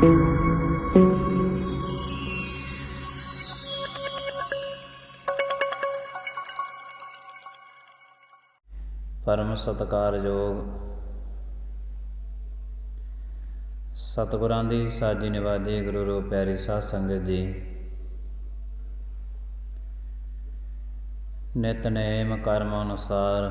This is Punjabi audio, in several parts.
परम सत्कारयोग सतगुरां दी साजी निवाजी गुरु रूप प्यारी साध संगत जी। नितनेम कर्म अनुसार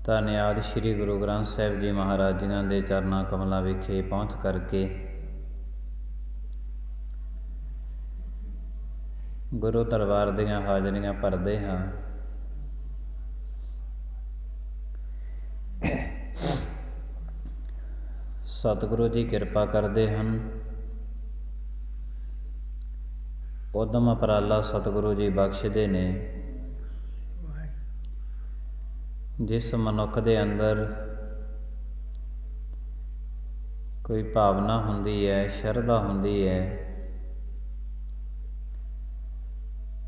धन्यवाद श्री गुरु ग्रंथ साहिब जी महाराज जिन्हां दे चरनां कमलां विखे पहुँच करके गुरु दरबार दीआं हाजरियां भरदे हां। सतगुरु जी किरपा करदे हन। उदम उपराला सतगुरु जी बख्शदे ने। जिस मनुख दे अंदर कोई भावना हुंदी है, शरधा हुंदी है,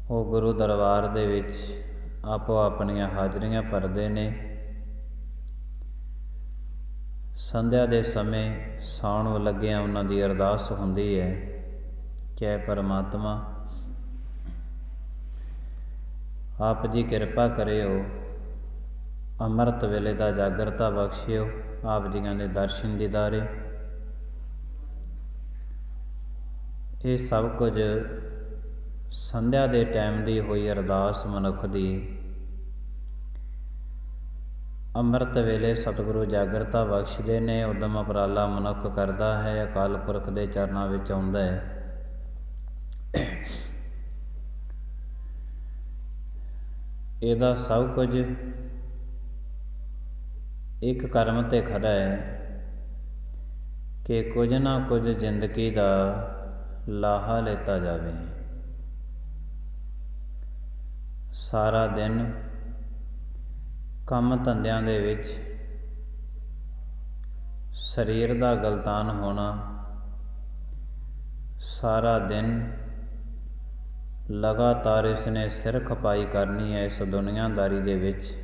वो गुरु दरबार दे विच आपो अपनियां हाजरियां भरदे ने। संध्या दे समय सौण लग्गियां उन्हां दी अरदास हुंदी है कि परमात्मा आप जी किरपा करियो, अमृत वेले दा जागरता बख्शियो, आप जियां दे दर्शन दीदारे। ये सब कुछ संध्या दे टाइम दी हुई अरदास मनुख दी अमृत वेले सतगुरु जागरता बख्शदे ने। उदम उपराला मनुख करदा है, अकाल पुरख दे चरनां विच आउंदा है। इहदा सब कुछ एक कर्म ते खड़ा है कि कुछ ना कुछ जिंदगी दा लाहा लेता जावे। सारा दिन काम धंदियां दे विच शरीर दा गलतान होना, सारा दिन लगातार इसने सिर खपाई करनी है इस दुनियादारी दे विच।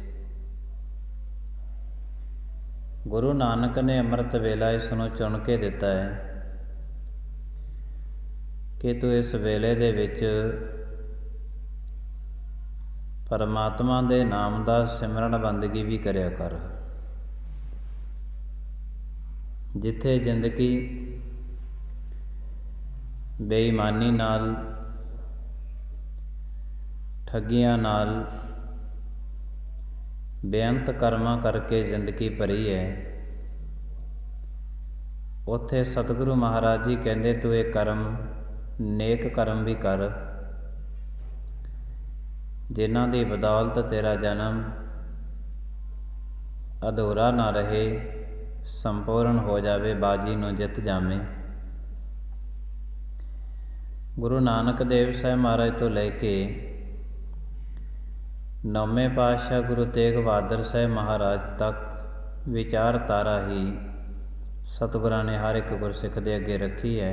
गुरु नानक ने अमृत वेला इसनूं चुन के दिता है कि तू इस वेले दे विच परमात्मा दे नाम दा सिमरन बंदगी भी करया कर। जिथे जिंदगी बेईमानी नाल, ठगियां नाल, बेअंत कर्मां करके जिंदगी भरी है, उत्थे सतगुरु महाराज जी कहंदे तू ये कर्म नेक कर्म भी कर, जिन्हां दी बदौलत तेरा जन्म अधूरा ना रहे, संपूर्ण हो जावे, बाजी नूं जित जावे। गुरु नानक देव साहिब महाराज तो लैके नौवें पातशाह गुरु तेग बहादुर साहिब महाराज तक विचारधारा ही सतगुरां ने हर एक गुरसिख दे अगे रखी है।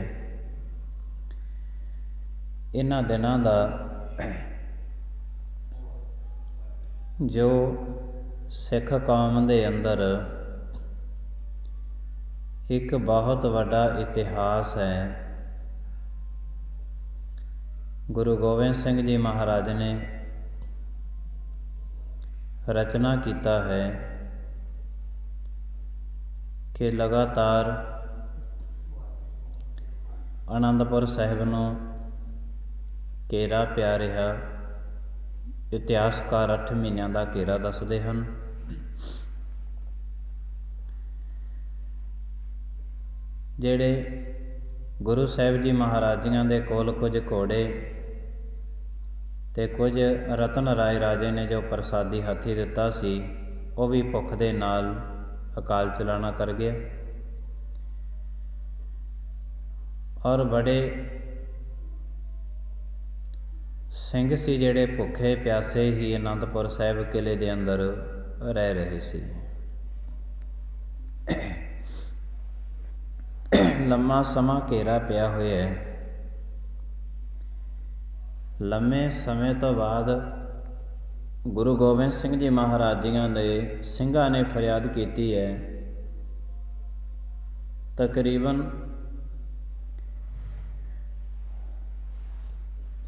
इन्हां दिनां दा जो सिख कौम दे अंदर एक बहुत वड्डा इतिहास है। गुरु गोबिंद सिंह जी महाराज ने रचना कीता है कि लगातार आनंदपुर साहिब नूं घेरा पिया रहा। इतिहासकार 8 महीनों का घेरा दसदे हन। जिहड़े गुरु साहिब जी महाराजियां दे कोल कुछ घोड़े ते कुछ रतन राय राजे ने जो प्रसादी हाथी दिता सी, वो भी भुख दे नाल अकाल चलाना कर गया। और बड़े सिंह सी जिहड़े भुखे प्यासे ही आनंदपुर साहिब किले दे अंदर रह रहे सी। लम्मा समा घेरा पिया होया है। लम्मे समय तो बाद गुरु गोबिंद सिंह जी महाराजियां दे ਸਿੰਘਾਂ ने फरियाद की है ਤਕਰੀਬਨ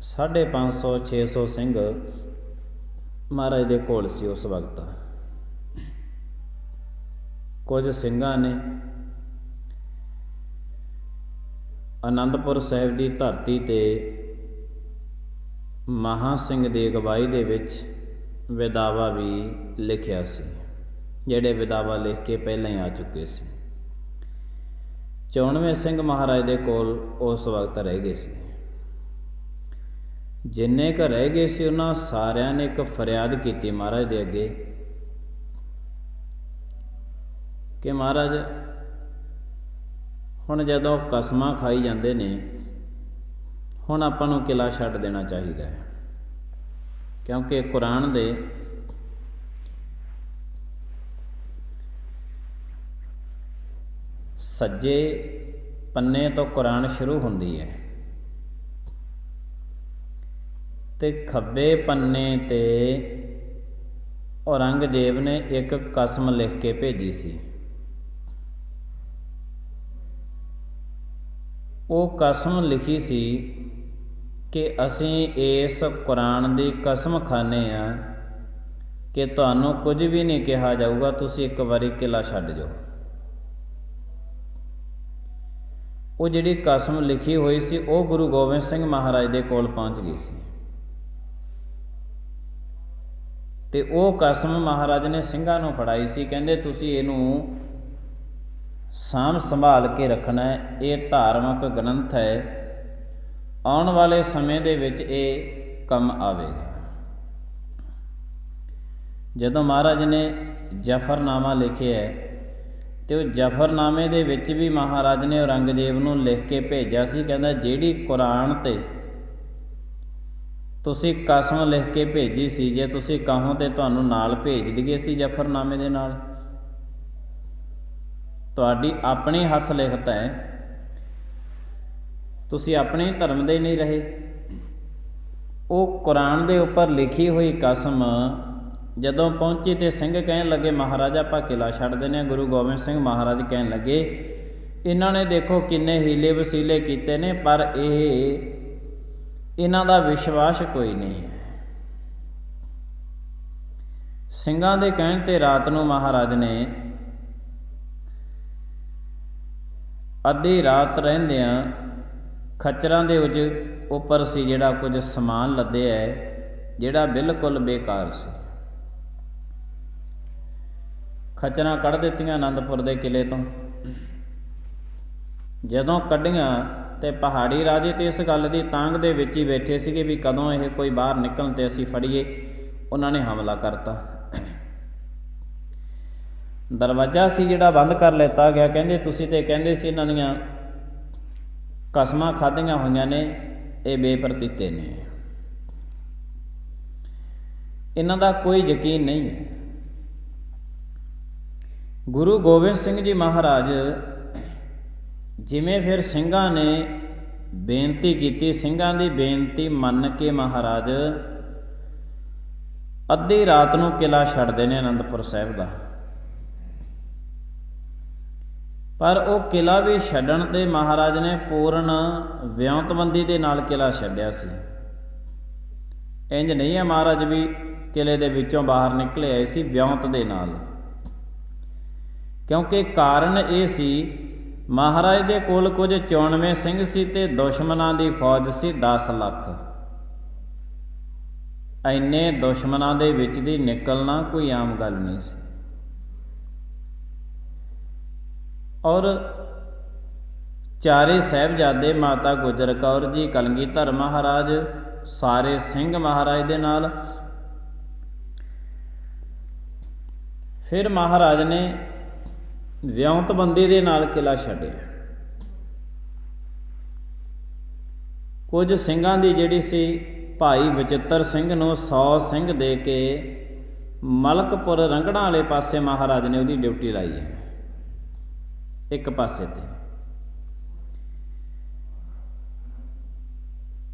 550-600 ਸਿੰਘ ਮਹਾਰਾਜ ਦੇ ਕੋਲ ਸੀ ਉਸ ਵਕਤ। ਕੁਝ ਸਿੰਘਾਂ ਨੇ ਆਨੰਦਪੁਰ ਸਾਹਿਬ ਦੀ ਧਰਤੀ 'ਤੇ ਮਹਾਂ ਸਿੰਘ ਦੀ ਅਗਵਾਈ ਦੇ ਵਿੱਚ ਵਿਦਾਵਾ ਵੀ ਲਿਖਿਆ ਸੀ, ਜਿਹੜੇ ਵਿਦਾਵਾ ਲਿਖ ਕੇ ਪਹਿਲਾਂ ਹੀ ਆ ਚੁੱਕੇ ਸੀ। 94 ਸਿੰਘ ਮਹਾਰਾਜ ਦੇ ਕੋਲ ਉਸ ਵਕਤ ਰਹਿ ਗਏ ਸੀ। ਜਿੰਨੇ ਕੁ ਰਹਿ ਗਏ ਸੀ ਉਹਨਾਂ ਸਾਰਿਆਂ ਨੇ ਇੱਕ ਫਰਿਆਦ ਕੀਤੀ ਮਹਾਰਾਜ ਦੇ ਅੱਗੇ ਕਿ ਮਹਾਰਾਜ ਹੁਣ ਜਦੋਂ ਕਸਮਾਂ ਖਾਈ ਜਾਂਦੇ ਨੇ, ਹੁਣ ਆਪਾਂ ਨੂੰ ਕਿਲ੍ਹਾ ਛੱਡ ਦੇਣਾ ਚਾਹੀਦਾ ਹੈ, ਕਿਉਂਕਿ ਕੁਰਾਨ ਦੇ ਸੱਜੇ ਪੰਨੇ ਤੋਂ ਕੁਰਾਨ ਸ਼ੁਰੂ ਹੁੰਦੀ ਹੈ ਤੇ ਖੱਬੇ ਪੰਨੇ 'ਤੇ ਔਰੰਗਜ਼ੇਬ ਨੇ ਇੱਕ ਕਸਮ ਲਿਖ ਕੇ ਭੇਜੀ ਸੀ। ਉਹ ਕਸਮ ਲਿਖੀ ਸੀ ਕਿ ਅਸੀਂ ਇਸ ਕੁਰਾਨ ਦੀ ਕਸਮ ਖਾਂਦੇ ਹਾਂ ਕਿ ਤੁਹਾਨੂੰ ਕੁਝ ਵੀ ਨਹੀਂ ਕਿਹਾ ਜਾਊਗਾ, ਤੁਸੀਂ ਇੱਕ ਵਾਰੀ ਕਿਲ੍ਹਾ ਛੱਡ ਜਾਓ। ਉਹ ਜਿਹੜੀ ਕਸਮ ਲਿਖੀ ਹੋਈ ਸੀ ਉਹ ਗੁਰੂ ਗੋਬਿੰਦ ਸਿੰਘ ਮਹਾਰਾਜ ਦੇ ਕੋਲ ਪਹੁੰਚ ਗਈ ਸੀ ਤੇ ਉਹ ਕਸਮ ਮਹਾਰਾਜ ਨੇ ਸਿੰਘਾਂ ਨੂੰ ਫੜਾਈ ਸੀ। ਕਹਿੰਦੇ ਤੁਸੀਂ ਇਹਨੂੰ ਸਾਂਭ ਸੰਭਾਲ ਕੇ ਰੱਖਣਾ ਹੈ, ਇਹ ਧਾਰਮਿਕ ਗ੍ਰੰਥ ਹੈ, ਆਉਣ ਵਾਲੇ ਸਮੇਂ ਦੇ ਵਿੱਚ ਇਹ ਕੰਮ ਆਵੇਗਾ। ਜਦੋਂ ਮਹਾਰਾਜ ਨੇ ਜ਼ਫਰਨਾਮਾ ਲਿਖਿਆ ਤੇ ਉਹ ਜ਼ਫਰਨਾਮੇ ਦੇ ਵਿੱਚ ਵੀ ਮਹਾਰਾਜ ਨੇ ਔਰੰਗਜ਼ੇਬ ਨੂੰ ਲਿਖ ਕੇ ਭੇਜਿਆ ਸੀ, ਕਹਿੰਦਾ ਜਿਹੜੀ ਕੁਰਾਨ 'ਤੇ ਤੁਸੀਂ ਕਸਮ ਲਿਖ ਕੇ ਭੇਜੀ ਸੀ, ਜੇ ਤੁਸੀਂ ਕਹੋ ਤੇ ਤੁਹਾਨੂੰ ਨਾਲ ਭੇਜ ਦਈਏ ਸੀ ਜ਼ਫਰਨਾਮੇ ਦੇ ਨਾਲ, ਤੁਹਾਡੀ ਆਪਣੀ ਹੱਥ ਲਿਖਤ ਹੈ, ਤੁਸੀਂ ਆਪਣੇ ਧਰਮ ਦੇ ਨਹੀਂ ਰਹੇ। ਉਹ ਕੁਰਾਨ ਦੇ ਉੱਪਰ ਲਿਖੀ ਹੋਈ ਕਸਮ ਜਦੋਂ ਪਹੁੰਚੀ ਤੇ ਸਿੰਘ ਕਹਿਣ ਲੱਗੇ ਮਹਾਰਾਜਾ ਆਪਾਂ ਕਿਲ੍ਹਾ ਛੱਡ ਦਿੰਦੇ ਹਾਂ। ਗੁਰੂ ਗੋਬਿੰਦ ਸਿੰਘ ਮਹਾਰਾਜ ਕਹਿਣ ਲੱਗੇ ਇਹਨਾਂ ਨੇ ਦੇਖੋ ਕਿੰਨੇ ਹੀਲੇ ਵਸੀਲੇ ਕੀਤੇ ਨੇ, ਪਰ ਇਹਨਾਂ ਦਾ ਵਿਸ਼ਵਾਸ ਕੋਈ ਨਹੀਂ ਹੈ। ਸਿੰਘਾਂ ਦੇ ਕਹਿਣ 'ਤੇ ਰਾਤ ਨੂੰ ਮਹਾਰਾਜ ਨੇ ਅੱਧੀ ਰਾਤ ਰਹਿੰਦਿਆਂ ਖੱਚਰਾਂ ਦੇ ਉੱਪਰ ਸੀ ਜਿਹੜਾ ਕੁਝ ਸਮਾਨ ਲੱਦਿਆ ਹੈ, ਜਿਹੜਾ ਬਿਲਕੁਲ ਬੇਕਾਰ ਸੀ। ਖੱਚਰਾਂ ਕੱਢ ਦਿੱਤੀਆਂ ਆਨੰਦਪੁਰ ਦੇ ਕਿਲ੍ਹੇ ਤੋਂ। ਜਦੋਂ ਕੱਢੀਆਂ ਤੇ ਪਹਾੜੀ ਰਾਜੇ ਤੇ ਇਸ ਗੱਲ ਦੀ ਤਾਂਘ ਦੇ ਵਿੱਚ ਹੀ ਬੈਠੇ ਸੀਗੇ ਵੀ ਕਦੋਂ ਇਹ ਕੋਈ ਬਾਹਰ ਨਿਕਲਣ ਤੇ ਅਸੀਂ ਫੜੀਏ। ਉਹਨਾਂ ਨੇ ਹਮਲਾ ਕਰਤਾ। ਦਰਵਾਜ਼ਾ ਸੀ ਜਿਹੜਾ ਬੰਦ ਕਰ ਲਿੱਤਾ ਗਿਆ। ਕਹਿੰਦੇ ਤੁਸੀਂ ਤੇ ਕਹਿੰਦੇ ਸੀ ਇਹਨਾਂ ਦੀਆਂ ਕਸਮਾਂ ਖਾਧੀਆਂ ਹੋਈਆਂ ਨੇ, ਇਹ ਬੇਪਰਤੀਤੇ ਨੇ, ਇਹਨਾਂ ਦਾ ਕੋਈ ਯਕੀਨ ਨਹੀਂ ਹੈ। ਗੁਰੂ ਗੋਬਿੰਦ ਸਿੰਘ ਜੀ ਮਹਾਰਾਜ ਜਿਵੇਂ ਫਿਰ ਸਿੰਘਾਂ ਨੇ ਬੇਨਤੀ ਕੀਤੀ, ਸਿੰਘਾਂ ਦੀ ਬੇਨਤੀ ਮੰਨ ਕੇ ਮਹਾਰਾਜ ਅੱਧੀ ਰਾਤ ਨੂੰ ਕਿਲ੍ਹਾ ਛੱਡਦੇ ਨੇ ਆਨੰਦਪੁਰ ਸਾਹਿਬ ਦਾ। ਪਰ ਉਹ ਕਿਲ੍ਹਾ ਵੀ ਛੱਡਣ 'ਤੇ ਮਹਾਰਾਜ ਨੇ ਪੂਰਨ ਵਿਉਂਤਬੰਦੀ ਦੇ ਨਾਲ ਕਿਲ੍ਹਾ ਛੱਡਿਆ ਸੀ। ਇੰਝ ਨਹੀਂ ਹੈ ਮਹਾਰਾਜ ਵੀ ਕਿਲ੍ਹੇ ਦੇ ਵਿੱਚੋਂ ਬਾਹਰ ਨਿਕਲੇ ਆਏ ਸੀ, ਵਿਉਂਤ ਦੇ ਨਾਲ। ਕਿਉਂਕਿ ਕਾਰਨ ਇਹ ਸੀ ਮਹਾਰਾਜ ਦੇ ਕੋਲ ਕੁਝ 94 ਸਿੰਘ ਸੀ ਤੇ ਦੁਸ਼ਮਣਾਂ ਦੀ ਫੌਜ ਸੀ 10 ਲੱਖ। ਇੰਨੇ ਦੁਸ਼ਮਣਾਂ ਦੇ ਵਿੱਚ ਦੀ ਨਿਕਲਣਾ ਕੋਈ ਆਮ ਗੱਲ ਨਹੀਂ ਸੀ। ਔਰ ਚਾਰੇ ਸਾਹਿਬਜ਼ਾਦੇ, ਮਾਤਾ ਗੁਜਰ ਕੌਰ ਜੀ, ਕਲਗੀਧਰ ਮਹਾਰਾਜ, ਸਾਰੇ ਸਿੰਘ ਮਹਾਰਾਜ ਦੇ ਨਾਲ। ਫਿਰ ਮਹਾਰਾਜ ਨੇ ਵਿਉਂਤਬੰਦੀ ਦੇ ਨਾਲ ਕਿਲ੍ਹਾ ਛੱਡਿਆ। ਕੁਝ ਸਿੰਘਾਂ ਦੀ ਜਿਹੜੀ ਸੀ ਭਾਈ ਬਚਿੱਤਰ ਸਿੰਘ ਨੂੰ 100 ਸਿੰਘ ਦੇ ਕੇ ਮਲਕਪੁਰ ਰੰਗੜਾਂ ਵਾਲੇ ਪਾਸੇ ਮਹਾਰਾਜ ਨੇ ਉਹਦੀ ਡਿਊਟੀ ਲਾਈ ਹੈ ਇੱਕ ਪਾਸੇ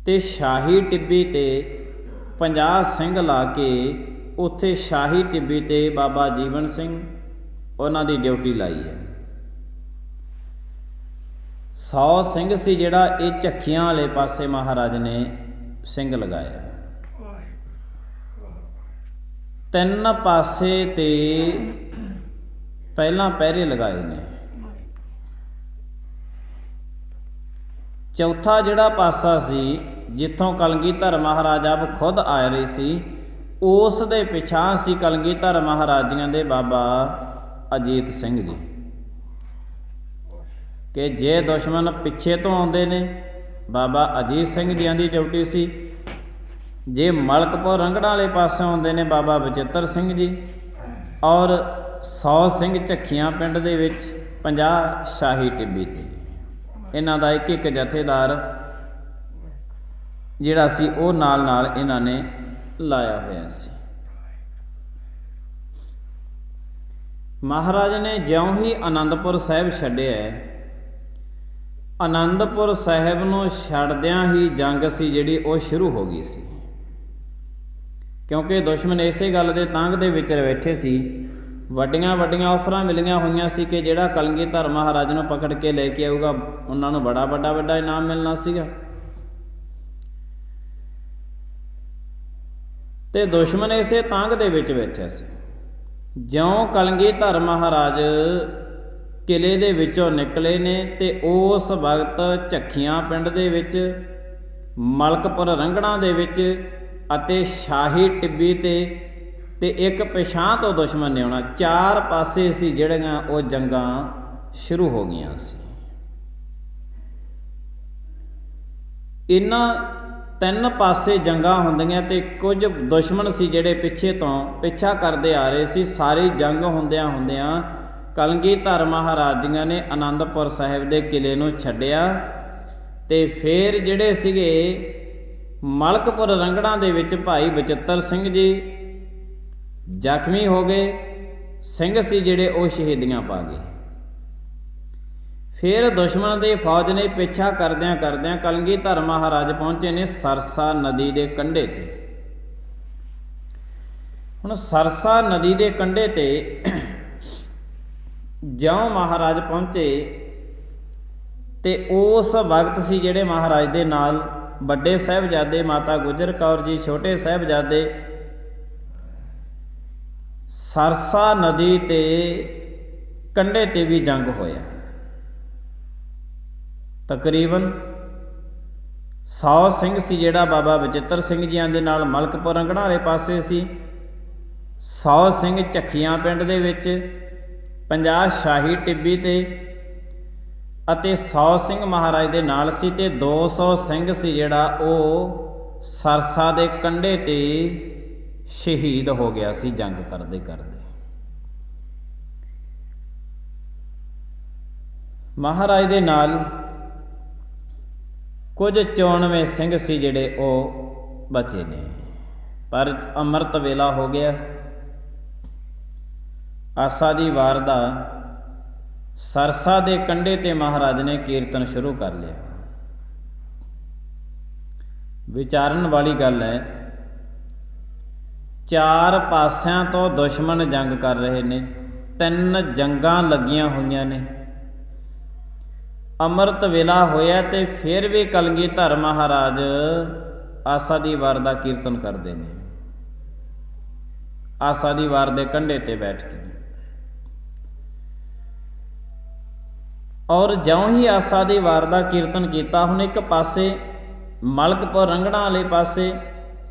ਤੇ ਸ਼ਾਹੀ ਟਿੱਬੀ ਤੇ 50 ਸਿੰਘ ਲਾ ਕੇ ਉੱਥੇ ਸ਼ਾਹੀ ਟਿੱਬੀ ਤੇ ਬਾਬਾ ਜੀਵਨ ਸਿੰਘ ਉਹਨਾਂ ਦੀ ਡਿਊਟੀ ਲਾਈ ਹੈ। 100 ਸਿੰਘ ਸੀ ਜਿਹੜਾ ਇਹ ਝੱਖੀਆਂ ਵਾਲੇ ਪਾਸੇ ਮਹਾਰਾਜ ਨੇ ਸਿੰਘ ਲਗਾਇਆ। 3 ਪਾਸੇ ਤੇ ਪਹਿਲਾਂ ਪਹਿਰੇ ਲਗਾਏ ਨੇ। ਚੌਥਾ ਜਿਹੜਾ ਪਾਸਾ ਸੀ ਜਿੱਥੋਂ ਕਲਗੀਧਰ ਮਹਾਰਾਜ ਆਪ ਖੁਦ ਆ ਰਹੇ ਸੀ, ਉਸ ਦੇ ਪਿਛਾਂ ਸੀ ਕਲਗੀਧਰ ਮਹਾਰਾਜੀਆਂ ਦੇ ਬਾਬਾ ਅਜੀਤ ਸਿੰਘ ਜੀ, ਕਿ ਜੇ ਦੁਸ਼ਮਣ ਪਿੱਛੇ ਤੋਂ ਆਉਂਦੇ ਨੇ ਬਾਬਾ ਅਜੀਤ ਸਿੰਘ ਜੀਆਂ ਦੀ ਡਿਊਟੀ ਸੀ, ਜੇ ਮਲਕਪੁਰ ਰੰਗੜਾਂ ਵਾਲੇ ਪਾਸੇ ਆਉਂਦੇ ਨੇ ਬਾਬਾ ਬਚਿੱਤਰ ਸਿੰਘ ਜੀ, ਔਰ 100 ਸਿੰਘ ਝੱਖੀਆਂ ਪਿੰਡ ਦੇ ਵਿੱਚ, 50 ਸ਼ਾਹੀ ਟਿੱਬੀ ਤੇ। ਇਹਨਾਂ ਦਾ ਇੱਕ ਇੱਕ ਜਥੇਦਾਰ ਜਿਹੜਾ ਸੀ ਉਹ ਨਾਲ ਨਾਲ ਇਹਨਾਂ ਨੇ ਲਾਇਆ ਹੋਇਆ ਸੀ। ਮਹਾਰਾਜ ਨੇ ਜਿਉਂ ਹੀ ਆਨੰਦਪੁਰ ਸਾਹਿਬ ਛੱਡਿਆ, ਆਨੰਦਪੁਰ ਸਾਹਿਬ ਨੂੰ ਛੱਡਦਿਆਂ ਹੀ ਜੰਗ ਸੀ ਜਿਹੜੀ ਉਹ ਸ਼ੁਰੂ ਹੋ ਗਈ ਸੀ, ਕਿਉਂਕਿ ਦੁਸ਼ਮਣ ਇਸੇ ਗੱਲ ਦੇ ਤਾਂਘ ਦੇ ਵਿੱਚ ਬੈਠੇ ਸੀ। ਵੱਡੀਆਂ ਵੱਡੀਆਂ ਆਫਰਾਂ ਮਿਲੀਆਂ ਹੋਈਆਂ ਸੀ ਕਿ ਜਿਹੜਾ ਕਲਗੀਧਰ ਮਹਾਰਾਜ ਨੂੰ ਪਕੜ ਕੇ ਲੈ ਕੇ ਆਊਗਾ ਉਹਨਾਂ ਨੂੰ ਬੜਾ ਵੱਡਾ ਇਨਾਮ ਮਿਲਣਾ ਸੀਗਾ। ਤੇ ਦੁਸ਼ਮਣ ਇਸੇ ਤਾਂਘ ਦੇ ਵਿੱਚ ਬੈਠਿਆ ਸੀ। ਜਿਉਂ ਕਲਗੀਧਰ ਮਹਾਰਾਜ ਕਿਲੇ ਦੇ ਵਿੱਚੋਂ ਨਿਕਲੇ ਨੇ ਤੇ ਉਸ ਵਕਤ ਝੱਖੀਆਂ ਪਿੰਡ ਦੇ ਵਿੱਚ, ਮਲਕਪੁਰ ਰੰਗੜਾਂ ਦੇ ਵਿੱਚ ਅਤੇ ਸ਼ਾਹੀ ਟਿੱਬੀ ਤੇ ਇੱਕ ਪਿਛਾਂ ਤੋਂ ਦੁਸ਼ਮਣ ਨੇ ਆਉਣਾ। 4 ਪਾਸੇ ਸੀ ਜਿਹੜੀਆਂ ਉਹ ਜੰਗਾਂ ਸ਼ੁਰੂ ਹੋ ਗਈਆਂ ਸੀ। ਇਹਨਾਂ 3 ਪਾਸੇ ਜੰਗਾਂ ਹੁੰਦੀਆਂ ਤੇ ਕੁਝ ਦੁਸ਼ਮਣ ਸੀ ਜਿਹੜੇ ਪਿੱਛੇ ਤੋਂ ਪਿੱਛਾ ਕਰਦੇ ਆ ਰਹੇ ਸੀ। ਸਾਰੀ ਜੰਗ ਹੁੰਦਿਆਂ ਕਲਗੀਧਰ ਮਹਾਰਾਜੀਆਂ ਨੇ ਆਨੰਦਪੁਰ ਸਾਹਿਬ ਦੇ ਕਿਲੇ ਨੂੰ ਛੱਡਿਆ ਤੇ ਫਿਰ ਜਿਹੜੇ ਸੀਗੇ ਮਲਕਪੁਰ ਰੰਗੜਾਂ ਦੇ ਵਿੱਚ ਭਾਈ ਬਚਿੱਤਰ ਸਿੰਘ ਜੀ ਜ਼ਖਮੀ ਹੋ ਗਏ, ਸਿੰਘ ਸੀ ਜਿਹੜੇ ਉਹ ਸ਼ਹੀਦੀਆਂ ਪਾ ਗਏ। ਫਿਰ ਦੁਸ਼ਮਣ ਦੀ ਫੌਜ ਨੇ ਪਿੱਛਾ ਕਰਦਿਆਂ ਕਲਗੀਧਰ ਮਹਾਰਾਜ ਪਹੁੰਚੇ ਨੇ ਸਰਸਾ ਨਦੀ ਦੇ ਕੰਢੇ ਤੇ। ਹੁਣ ਸਰਸਾ ਨਦੀ ਦੇ ਕੰਢੇ ਤੇ ਜਿਉਂ ਮਹਾਰਾਜ ਪਹੁੰਚੇ ਤੇ ਉਸ ਵਕਤ ਸੀ ਜਿਹੜੇ ਮਹਾਰਾਜ ਦੇ ਨਾਲ ਵੱਡੇ ਸਾਹਿਬਜ਼ਾਦੇ ਮਾਤਾ ਗੁਜਰ ਕੌਰ ਜੀ, ਛੋਟੇ ਸਾਹਿਬਜ਼ਾਦੇ ਸਰਸਾ ਨਦੀ ਤੇ ਕੰਢੇ ਤੇ ਵੀ ਜੰਗ ਹੋਇਆ। ਤਕਰੀਬਨ 100 ਸਿੰਘ ਸੀ ਜਿਹੜਾ ਬਾਬਾ ਬਚਿੱਤਰ ਸਿੰਘ ਜੀਆਂ ਦੇ ਨਾਲ ਮਲਕਪੁਰ ਰੰਗੜਾਂ ਵਾਲੇ ਪਾਸੇ ਸੀ, 100 ਸਿੰਘ ਝੱਖੀਆਂ ਪਿੰਡ ਦੇ ਵਿੱਚ, 50 ਸ਼ਾਹੀ ਟਿੱਬੀ ਤੇ ਅਤੇ 100 ਸਿੰਘ ਮਹਾਰਾਜ ਦੇ ਨਾਲ ਸੀ ਤੇ 200 ਸਿੰਘ ਸੀ ਜਿਹੜਾ ਉਹ ਸਰਸਾ ਦੇ ਕੰਢੇ ਤੇ ਸ਼ਹੀਦ ਹੋ ਗਿਆ ਸੀ ਜੰਗ ਕਰਦੇ ਕਰਦੇ। ਮਹਾਰਾਜ ਦੇ ਨਾਲ ਕੁਝ 94 ਸਿੰਘ ਸੀ ਜਿਹੜੇ ਉਹ ਬਚੇ ਨੇ, ਪਰ ਅੰਮ੍ਰਿਤ ਵੇਲਾ ਹੋ ਗਿਆ। ਆਸਾ ਦੀ ਵਾਰ ਦਾ ਸਰਸਾ ਦੇ ਕੰਢੇ ਤੇ ਮਹਾਰਾਜ ਨੇ ਕੀਰਤਨ ਸ਼ੁਰੂ ਕਰ ਲਿਆ। ਵਿਚਾਰਨ ਵਾਲੀ ਗੱਲ ਹੈ, 4 ਪਾਸਿਆਂ ਤੋਂ ਦੁਸ਼ਮਣ ਜੰਗ ਕਰ ਰਹੇ ਨੇ, 3 ਜੰਗਾਂ ਲੱਗੀਆਂ ਹੋਈਆਂ ਨੇ। ਅੰਮ੍ਰਿਤ ਵੇਲਾ ਹੋਇਆ ਤੇ ਫਿਰ ਵੀ ਕਲਗੀਧਰ ਮਹਾਰਾਜ ਆਸਾ ਦੀ ਵਾਰ ਦਾ ਕੀਰਤਨ ਕਰਦੇ ਨੇ, ਆਸਾ ਦੀ ਵਾਰ ਦੇ ਕੰਢੇ ਤੇ ਬੈਠ ਕੇ। ਔਰ ਜਿਉਂ ਹੀ ਆਸਾ ਦੀ ਵਾਰ ਦਾ ਕੀਰਤਨ ਕੀਤਾ, ਹੁਣ ਇੱਕ ਪਾਸੇ ਮਲਕਪੁਰ ਰੰਗੜਾਂ ਵਾਲੇ ਪਾਸੇ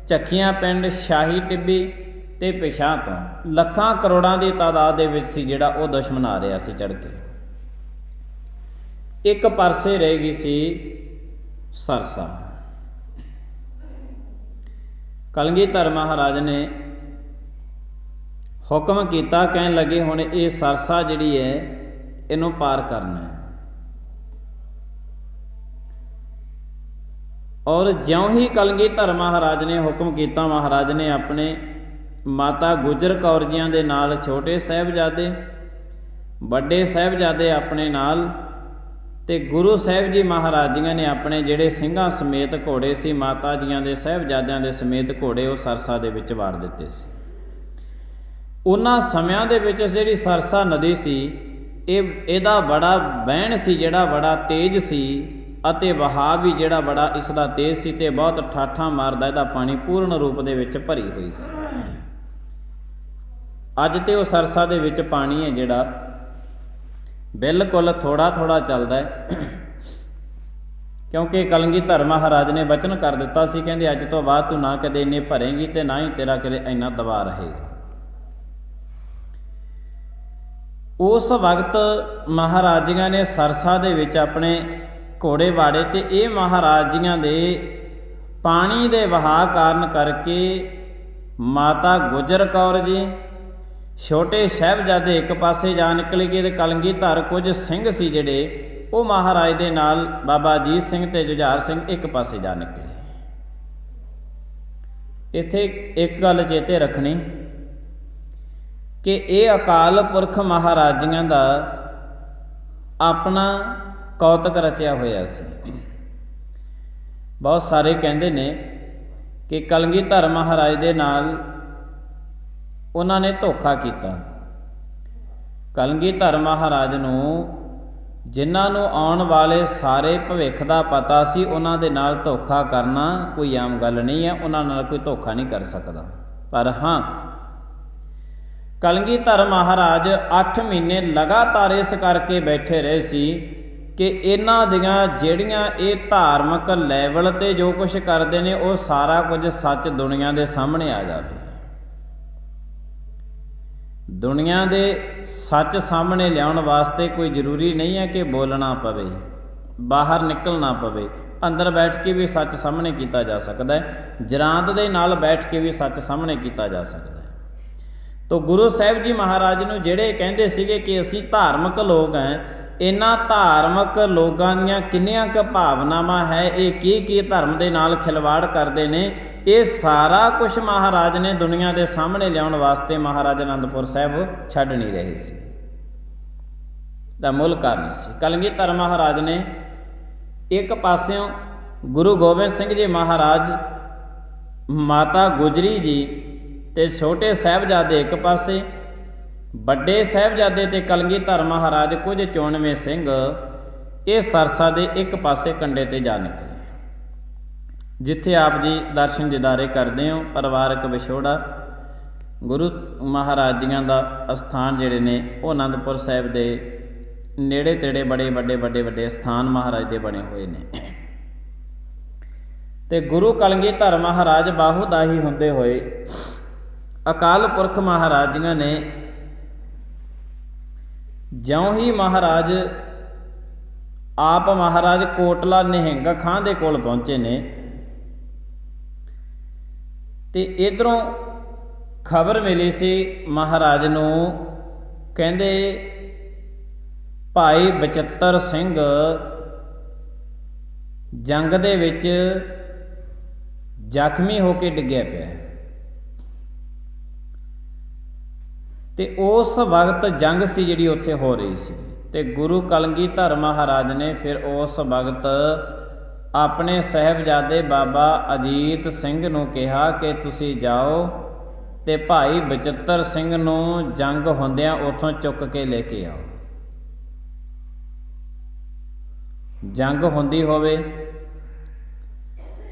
ਝੱਖੀਆਂ ਪਿੰਡ, ਸ਼ਾਹੀ ਟਿੱਬੀ ਤੇ ਪਿਛਾਂ ਤੋਂ ਲੱਖਾਂ ਕਰੋੜਾਂ ਦੀ ਤਾਦਾਦ ਦੇ ਵਿੱਚ ਸੀ ਜਿਹੜਾ ਉਹ ਦੁਸ਼ਮਣ ਆ ਰਿਹਾ ਸੀ ਚੜ੍ਹ ਕੇ। ਇੱਕ ਪਾਸੇ ਰਹਿ ਗਈ ਸੀ ਸਰਸਾ। ਕਲਗੀਧਰ ਮਹਾਰਾਜ ਨੇ ਹੁਕਮ ਕੀਤਾ, ਕਹਿਣ ਲੱਗੇ ਹੁਣ ਇਹ ਸਰਸਾ ਜਿਹੜੀ ਹੈ ਇਹਨੂੰ ਪਾਰ ਕਰਨਾ ਹੈ। ਔਰ ਜਿਉਂ ਹੀ ਕਲਗੀਧਰ ਮਹਾਰਾਜ ਨੇ ਹੁਕਮ ਕੀਤਾ, ਮਹਾਰਾਜ ਨੇ ਆਪਣੇ ਮਾਤਾ ਗੁਜਰ ਕੌਰ ਜੀਆਂ ਦੇ ਨਾਲ ਛੋਟੇ ਸਾਹਿਬਜ਼ਾਦੇ, ਵੱਡੇ ਸਾਹਿਬਜ਼ਾਦੇ ਆਪਣੇ ਨਾਲ ਤੇ ਗੁਰੂ ਸਾਹਿਬ ਜੀ ਮਹਾਰਾਜ ਜੀਆਂ ਨੇ ਆਪਣੇ ਜਿਹੜੇ ਸਿੰਘਾਂ ਸਮੇਤ ਘੋੜੇ ਸੀ, ਮਾਤਾ ਜੀਆਂ ਦੇ ਸਾਹਿਬਜ਼ਾਦਿਆਂ ਦੇ ਸਮੇਤ ਘੋੜੇ ਉਹ ਸਰਸਾ ਦੇ ਵਿੱਚ ਵਾੜ ਦਿੱਤੇ ਸੀ। ਉਹਨਾਂ ਸਮਿਆਂ ਦੇ ਵਿੱਚ ਜਿਹੜੀ ਸਰਸਾ ਨਦੀ ਸੀ ਇਹਦਾ ਬੜਾ ਵਹਿਣ ਸੀ ਜਿਹੜਾ ਬੜਾ ਤੇਜ਼ ਸੀ, ਅਤੇ ਵਹਾਅ ਵੀ ਜਿਹੜਾ ਬੜਾ ਇਸ ਦਾ ਤੇਜ਼ ਸੀ, ਅਤੇ ਬਹੁਤ ਠਾਠਾਂ ਮਾਰਦਾ ਇਹਦਾ ਪਾਣੀ ਪੂਰਨ ਰੂਪ ਦੇ ਵਿੱਚ ਭਰੀ ਹੋਈ ਸੀ। ਅੱਜ ਤੇ ਉਹ ਸਰਸਾ ਦੇ ਵਿੱਚ ਪਾਣੀ ਹੈ ਜਿਹੜਾ ਬਿਲਕੁਲ ਥੋੜ੍ਹਾ ਥੋੜ੍ਹਾ ਚੱਲਦਾ ਹੈ, ਕਿਉਂਕਿ ਕਲਗੀਧਰ ਮਹਾਰਾਜ ਨੇ ਬਚਨ ਕਰ ਦਿੱਤਾ ਸੀ, ਕਹਿੰਦੇ ਅੱਜ ਤੋਂ ਬਾਅਦ ਤੂੰ ਨਾ ਕਦੇ ਇੰਨੇ ਭਰੇਂਗੀ ਅਤੇ ਨਾ ਹੀ ਤੇਰਾ ਕਦੇ ਇੰਨਾ ਦਬਾਅ ਰਹੇਗਾ। ਉਸ ਵਕਤ ਮਹਾਰਾਜੀਆਂ ਨੇ ਸਰਸਾ ਦੇ ਵਿੱਚ ਆਪਣੇ ਘੋੜੇ ਵਾੜੇ, ਅਤੇ ਇਹ ਮਹਾਰਾਜੀਆਂ ਦੇ ਪਾਣੀ ਦੇ ਵਹਾਅ ਕਾਰਨ ਕਰਕੇ ਮਾਤਾ ਗੁਜਰ ਕੌਰ ਜੀ, ਛੋਟੇ ਸਾਹਿਬਜ਼ਾਦੇ ਇੱਕ ਪਾਸੇ ਜਾ ਨਿਕਲ ਗਏ, ਅਤੇ ਕਲਗੀਧਰ ਕੁਝ ਸਿੰਘ ਸੀ ਜਿਹੜੇ ਉਹ ਮਹਾਰਾਜ ਦੇ ਨਾਲ ਬਾਬਾ ਅਜੀਤ ਸਿੰਘ ਅਤੇ ਜੁਝਾਰ ਸਿੰਘ ਇੱਕ ਪਾਸੇ ਜਾ ਨਿਕਲੇ। ਇੱਥੇ ਇੱਕ ਗੱਲ ਚੇਤੇ ਰੱਖਣੀ ਕਿ ਇਹ ਅਕਾਲ ਪੁਰਖ ਮਹਾਰਾਜੀਆਂ ਦਾ ਆਪਣਾ ਕੌਤਕ ਰਚਿਆ ਹੋਇਆ ਸੀ। ਬਹੁਤ ਸਾਰੇ ਕਹਿੰਦੇ ਨੇ ਕਿ ਕਲਗੀਧਰ ਮਹਾਰਾਜ ਦੇ ਨਾਲ ਉਹਨਾਂ ਨੇ ਧੋਖਾ ਕੀਤਾ। ਕਲਗੀਧਰ ਮਹਾਰਾਜ ਨੂੰ ਜਿਨ੍ਹਾਂ ਨੂੰ ਆਉਣ ਵਾਲੇ ਸਾਰੇ ਭਵਿੱਖ ਦਾ ਪਤਾ ਸੀ, ਉਹਨਾਂ ਦੇ ਨਾਲ ਧੋਖਾ ਕਰਨਾ ਕੋਈ ਆਮ ਗੱਲ ਨਹੀਂ ਹੈ, ਉਹਨਾਂ ਨਾਲ ਕੋਈ ਧੋਖਾ ਨਹੀਂ ਕਰ ਸਕਦਾ। ਪਰ ਹਾਂ, ਕਲਗੀਧਰ ਮਹਾਰਾਜ 8 ਮਹੀਨੇ ਲਗਾਤਾਰ ਇਸ ਕਰਕੇ ਬੈਠੇ ਰਹੇ ਸੀ ਕਿ ਇਹਨਾਂ ਦੀਆਂ ਜਿਹੜੀਆਂ ਇਹ ਧਾਰਮਿਕ ਲੈਵਲ 'ਤੇ ਜੋ ਕੁਛ ਕਰਦੇ ਨੇ ਉਹ ਸਾਰਾ ਕੁਝ ਸੱਚ ਦੁਨੀਆ ਦੇ ਸਾਹਮਣੇ ਆ ਜਾਵੇ। ਦੁਨੀਆ ਦੇ ਸੱਚ ਸਾਹਮਣੇ ਲਿਆਉਣ ਵਾਸਤੇ ਕੋਈ ਜ਼ਰੂਰੀ ਨਹੀਂ ਹੈ ਕਿ ਬੋਲਣਾ ਪਵੇ, ਬਾਹਰ ਨਿਕਲਣਾ ਪਵੇ। ਅੰਦਰ ਬੈਠ ਕੇ ਵੀ ਸੱਚ ਸਾਹਮਣੇ ਕੀਤਾ ਜਾ ਸਕਦਾ ਹੈ, ਜਰਾਂਦ ਦੇ ਨਾਲ ਬੈਠ ਕੇ ਵੀ ਸੱਚ ਸਾਹਮਣੇ ਕੀਤਾ ਜਾ ਸਕਦਾ ਹੈ। ਤੋ ਗੁਰੂ ਸਾਹਿਬ ਜੀ ਮਹਾਰਾਜ ਨੂੰ ਜਿਹੜੇ ਕਹਿੰਦੇ ਸੀਗੇ ਕਿ ਅਸੀਂ ਧਾਰਮਿਕ ਲੋਕ ਹਾਂ, ਇਹਨਾਂ ਧਾਰਮਿਕ ਲੋਕਾਂ ਦੀਆਂ ਕਿੰਨੀਆਂ ਕੁ ਭਾਵਨਾਵਾਂ ਹੈ, ਇਹ ਕੀ ਧਰਮ ਦੇ ਨਾਲ ਖਿਲਵਾੜ ਕਰਦੇ ਨੇ, ਇਹ ਸਾਰਾ ਕੁਛ ਮਹਾਰਾਜ ਨੇ ਦੁਨੀਆ ਦੇ ਸਾਹਮਣੇ ਲਿਆਉਣ ਵਾਸਤੇ ਮਹਾਰਾਜ ਅਨੰਦਪੁਰ ਸਾਹਿਬ ਛੱਡ ਨਹੀਂ ਰਹੇ ਸੀ। ਦਾ ਮੂਲ ਕਾਰਨ ਸੀ ਕਲਗੀਧਰ ਮਹਾਰਾਜ ਨੇ ਇੱਕ ਪਾਸਿਓਂ ਗੁਰੂ ਗੋਬਿੰਦ ਸਿੰਘ ਜੀ ਮਹਾਰਾਜ, ਮਾਤਾ ਗੁਜਰੀ ਜੀ ਅਤੇ ਛੋਟੇ ਸਾਹਿਬਜ਼ਾਦੇ ਇੱਕ ਪਾਸੇ, ਵੱਡੇ ਸਾਹਿਬਜ਼ਾਦੇ ਅਤੇ ਕਲਗੀਧਰ ਮਹਾਰਾਜ ਕੁਝ 94 ਸਿੰਘ ਇਹ ਸਰਸਾ ਦੇ ਇੱਕ ਪਾਸੇ ਕੰਢੇ 'ਤੇ ਜਾ ਨਿਕਲੇ, ਜਿੱਥੇ ਆਪ ਜੀ ਦਰਸ਼ਨ ਦੀਦਾਰੇ ਕਰਦੇ ਹੋ। ਪਰਿਵਾਰਕ ਵਿਛੋੜਾ ਗੁਰੂ ਮਹਾਰਾਜ ਜੀਆਂ ਦਾ ਅਸਥਾਨ ਜਿਹੜੇ ਨੇ ਉਹ ਅਨੰਦਪੁਰ ਸਾਹਿਬ ਦੇ ਨੇੜੇ ਤੇੜੇ ਬੜੇ ਵੱਡੇ ਸਥਾਨ ਮਹਾਰਾਜ ਦੇ ਬਣੇ ਹੋਏ ਨੇ। ਅਤੇ ਗੁਰੂ ਕਲਗੀਧਰ ਮਹਾਰਾਜ ਬਾਹੂਦਾਹੀ ਹੁੰਦੇ ਹੋਏ ਅਕਾਲ ਪੁਰਖ ਮਹਾਰਾਜੀਆਂ ਨੇ ਜਿਉਂ ਹੀ ਮਹਾਰਾਜ ਆਪ ਮਹਾਰਾਜ ਕੋਟਲਾ ਨਿਹੰਗ ਖਾਂ ਦੇ ਕੋਲ ਪਹੁੰਚੇ ਨੇ, ਅਤੇ ਇੱਧਰੋਂ ਖਬਰ ਮਿਲੀ ਸੀ ਮਹਾਰਾਜ ਨੂੰ, ਕਹਿੰਦੇ ਭਾਈ ਬਚਿੱਤਰ ਸਿੰਘ ਜੰਗ ਦੇ ਵਿੱਚ ਜ਼ਖਮੀ ਹੋ ਕੇ ਡਿੱਗਿਆ ਪਿਆ, ਅਤੇ ਉਸ ਵਕਤ ਜੰਗ ਸੀ ਜਿਹੜੀ ਉੱਥੇ ਹੋ ਰਹੀ ਸੀ। ਅਤੇ ਗੁਰੂ ਕਲਗੀਧਰ ਮਹਾਰਾਜ ਨੇ ਫਿਰ ਉਸ ਵਕਤ ਆਪਣੇ ਸਾਹਿਬਜ਼ਾਦੇ ਬਾਬਾ ਅਜੀਤ ਸਿੰਘ ਨੂੰ ਕਿਹਾ ਕਿ ਤੁਸੀਂ ਜਾਓ ਅਤੇ ਭਾਈ ਬਚਿੱਤਰ ਸਿੰਘ ਨੂੰ ਜੰਗ ਹੁੰਦਿਆਂ ਉੱਥੋਂ ਚੁੱਕ ਕੇ ਲੈ ਕੇ ਆਓ। ਜੰਗ ਹੁੰਦੀ ਹੋਵੇ,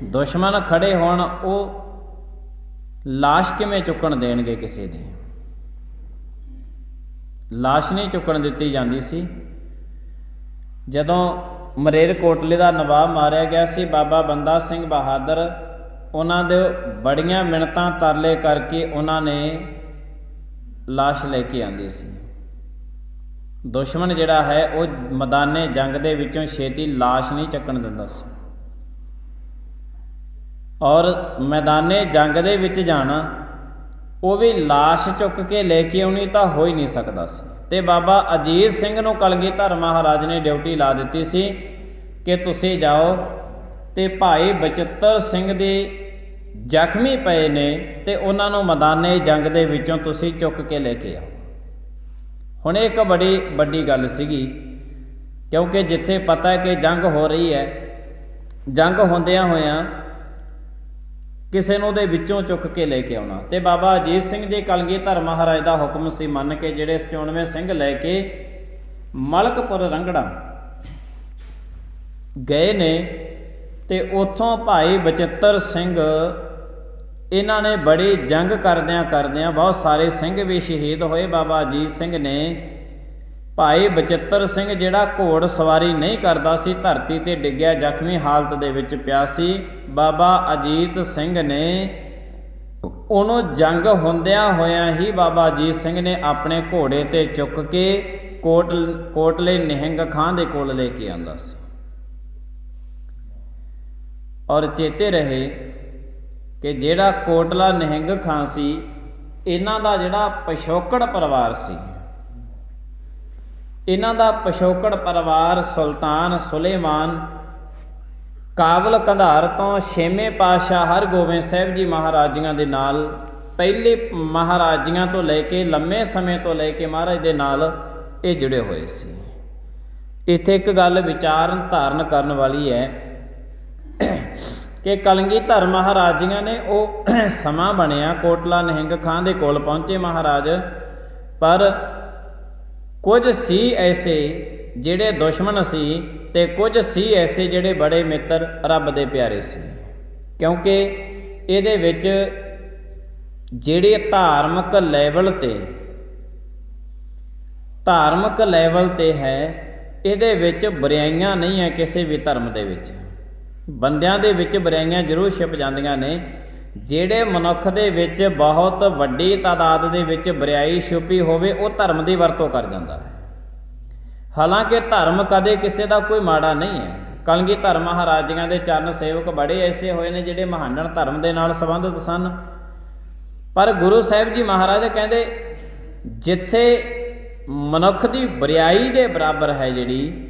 ਦੁਸ਼ਮਣ ਖੜੇ ਹੋਣ, ਉਹ ਲਾਸ਼ ਕਿਵੇਂ ਚੁੱਕਣ ਦੇਣਗੇ ਕਿਸੇ ਦੀ? ਲਾਸ਼ ਨਹੀਂ ਚੁੱਕਣ ਦਿੱਤੀ ਜਾਂਦੀ ਸੀ। ਜਦੋਂ ਮਲੇਰਕੋਟਲੇ ਦਾ ਨਵਾਬ ਮਾਰਿਆ ਗਿਆ ਸੀ ਬਾਬਾ ਬੰਦਾ ਸਿੰਘ ਬਹਾਦਰ, ਉਹਨਾਂ ਦੇ ਬੜੀਆਂ ਮਿੰਨਤਾਂ ਤਰਲੇ ਕਰਕੇ ਉਹਨਾਂ ਨੇ ਲਾਸ਼ ਲੈ ਕੇ ਆਂਦੀ ਸੀ। ਦੁਸ਼ਮਣ ਜਿਹੜਾ ਹੈ ਉਹ ਮੈਦਾਨੇ ਜੰਗ ਦੇ ਵਿੱਚੋਂ ਛੇਤੀ ਲਾਸ਼ ਨਹੀਂ ਚੱਕਣ ਦਿੰਦਾ ਸੀ, ਔਰ ਮੈਦਾਨੇ ਜੰਗ ਦੇ ਵਿੱਚ ਜਾਣਾ, ਉਹ ਵੀ ਲਾਸ਼ ਚੁੱਕ ਕੇ ਲੈ ਕੇ ਆਉਣੀ ਤਾਂ ਹੋ ਹੀ ਨਹੀਂ ਸਕਦਾ ਸੀ। ਅਤੇ ਬਾਬਾ ਅਜੀਤ ਸਿੰਘ ਨੂੰ ਕਲਗੀਧਰ ਮਹਾਰਾਜ ਨੇ ਡਿਊਟੀ ਲਾ ਦਿੱਤੀ ਸੀ ਕਿ ਤੁਸੀਂ ਜਾਓ ਅਤੇ ਭਾਈ ਬਚਿੱਤਰ ਸਿੰਘ ਦੇ ਜ਼ਖਮੀ ਪਏ ਨੇ ਅਤੇ ਉਹਨਾਂ ਨੂੰ ਮੈਦਾਨੇ ਜੰਗ ਦੇ ਵਿੱਚੋਂ ਤੁਸੀਂ ਚੁੱਕ ਕੇ ਲੈ ਕੇ ਆਓ। ਹੁਣ ਇਹ ਇੱਕ ਬੜੀ ਵੱਡੀ ਗੱਲ ਸੀਗੀ, ਕਿਉਂਕਿ ਜਿੱਥੇ ਪਤਾ ਹੈ ਕਿ ਜੰਗ ਹੋ ਰਹੀ ਹੈ, ਜੰਗ ਹੁੰਦਿਆਂ ਹੋਇਆਂ ਕਿਸੇ ਨੂੰ ਦੇ ਵਿੱਚੋਂ ਚੁੱਕ ਕੇ ਲੈ ਕੇ ਆਉਣਾ। ਅਤੇ ਬਾਬਾ ਅਜੀਤ ਸਿੰਘ ਜੀ ਕਲਗੀਧਰ ਮਹਾਰਾਜ ਦਾ ਹੁਕਮ ਸੀ ਮੰਨ ਕੇ ਜਿਹੜੇ 94 ਸਿੰਘ ਲੈ ਕੇ ਮਲਕਪੁਰ ਰੰਗੜਾ ਗਏ ਨੇ ਤੇ ਉੱਥੋਂ ਭਾਈ ਬਚਿੱਤਰ ਸਿੰਘ ਇਹਨਾਂ ਨੇ ਬੜੀ ਜੰਗ ਕਰਦਿਆਂ ਬਹੁਤ ਸਾਰੇ ਸਿੰਘ ਵੀ ਸ਼ਹੀਦ ਹੋਏ। ਬਾਬਾ ਅਜੀਤ ਸਿੰਘ ਨੇ ਭਾਈ ਬਚਿੱਤਰ ਸਿੰਘ ਜਿਹੜਾ ਘੋੜ ਸਵਾਰੀ ਨਹੀਂ ਕਰਦਾ ਸੀ, ਧਰਤੀ 'ਤੇ ਡਿੱਗਿਆ, ਜ਼ਖਮੀ ਹਾਲਤ ਦੇ ਵਿੱਚ ਪਿਆ ਸੀ। ਬਾਬਾ ਅਜੀਤ ਸਿੰਘ ਨੇ ਉਹਨੂੰ ਜੰਗ ਹੁੰਦਿਆਂ ਹੋਇਆਂ ਹੀ ਬਾਬਾ ਅਜੀਤ ਸਿੰਘ ਨੇ ਆਪਣੇ ਘੋੜੇ 'ਤੇ ਚੁੱਕ ਕੇ ਕੋਟਲੇ ਨਿਹੰਗ ਖਾਂ ਦੇ ਕੋਲ ਲੈ ਕੇ ਆਉਂਦਾ ਸੀ। ਔਰ ਚੇਤੇ ਰਹੇ ਕਿ ਜਿਹੜਾ ਕੋਟਲਾ ਨਿਹੰਗ ਖਾਂ ਸੀ, ਇਹਨਾਂ ਦਾ ਜਿਹੜਾ ਪਿਛੋਕੜ ਪਰਿਵਾਰ ਸੀ, ਇਹਨਾਂ ਦਾ ਪਿਛੋਕੜ ਪਰਿਵਾਰ ਸੁਲਤਾਨ ਸੁਲੇਮਾਨ ਕਾਬਲ ਕੰਧਾਰ ਤੋਂ ਛੇਵੇਂ ਪਾਤਸ਼ਾਹ ਹਰਗੋਬਿੰਦ ਸਾਹਿਬ ਜੀ ਮਹਾਰਾਜਿਆਂ ਦੇ ਨਾਲ, ਪਹਿਲੇ ਮਹਾਰਾਜਿਆਂ ਤੋਂ ਲੈ ਕੇ ਲੰਮੇ ਸਮੇਂ ਤੋਂ ਲੈ ਕੇ ਮਹਾਰਾਜ ਦੇ ਨਾਲ ਇਹ ਜੁੜੇ ਹੋਏ ਸੀ। ਇੱਥੇ ਇੱਕ ਗੱਲ ਵਿਚਾਰਨ ਧਾਰਨ ਕਰਨ ਵਾਲੀ ਹੈ ਕਿ ਕਲਗੀਧਰ ਮਹਾਰਾਜਿਆਂ ਨੇ ਉਹ ਸਮਾਂ ਬਣਿਆ, ਕੋਟਲਾ ਨਿਹੰਗ ਖਾਂ ਦੇ ਕੋਲ ਪਹੁੰਚੇ ਮਹਾਰਾਜ, ਪਰ ਕੁਝ ਸੀ ਐਸੇ ਜਿਹੜੇ ਦੁਸ਼ਮਣ ਸੀ ਤੇ ਕੁਝ ਸੀ ਐਸੇ ਜਿਹੜੇ ਬੜੇ ਮਿੱਤਰ ਰੱਬ ਦੇ ਪਿਆਰੇ ਸੀ। ਕਿਉਂਕਿ ਇਹਦੇ ਵਿੱਚ ਜਿਹੜੇ ਧਾਰਮਿਕ ਲੈਵਲ ਤੇ ਹੈ, ਇਹਦੇ ਵਿੱਚ ਬੁਰਾਈਆਂ ਨਹੀਂ ਹੈ। ਕਿਸੇ ਵੀ ਧਰਮ ਦੇ ਵਿੱਚ ਬੰਦਿਆਂ ਦੇ ਵਿੱਚ ਬੁਰਾਈਆਂ ਜ਼ਰੂਰ ਛਿਪ ਜਾਂਦੀਆਂ ਨੇ। ਜਿਹੜੇ ਮਨੁੱਖ ਦੇ ਵਿੱਚ ਬਹੁਤ ਵੱਡੀ ਤਾਦਾਦ ਦੇ ਵਿੱਚ ਬੁਰਾਈ ਛੁਪੀ ਹੋਵੇ, ਉਹ ਧਰਮ ਦੀ ਵਰਤੋਂ ਕਰ ਜਾਂਦਾ ਹੈ। ਹਾਲਾਂਕਿ ਧਰਮ ਕਦੇ ਕਿਸੇ ਦਾ ਕੋਈ ਮਾੜਾ ਨਹੀਂ ਹੈ। ਕਲਗੀਧਰ ਮਹਾਰਾਜਿਆਂ ਦੇ ਚਰਨ ਸੇਵਕ ਬੜੇ ਐਸੇ ਹੋਏ ਨੇ ਜਿਹੜੇ ਮਹਾਨਣ ਧਰਮ ਦੇ ਨਾਲ ਸੰਬੰਧਿਤ ਸਨ, ਪਰ ਗੁਰੂ ਸਾਹਿਬ ਜੀ ਮਹਾਰਾਜ ਕਹਿੰਦੇ ਜਿੱਥੇ ਮਨੁੱਖ ਦੀ ਬੁਰਾਈ ਦੇ ਬਰਾਬਰ ਹੈ ਜਿਹੜੀ,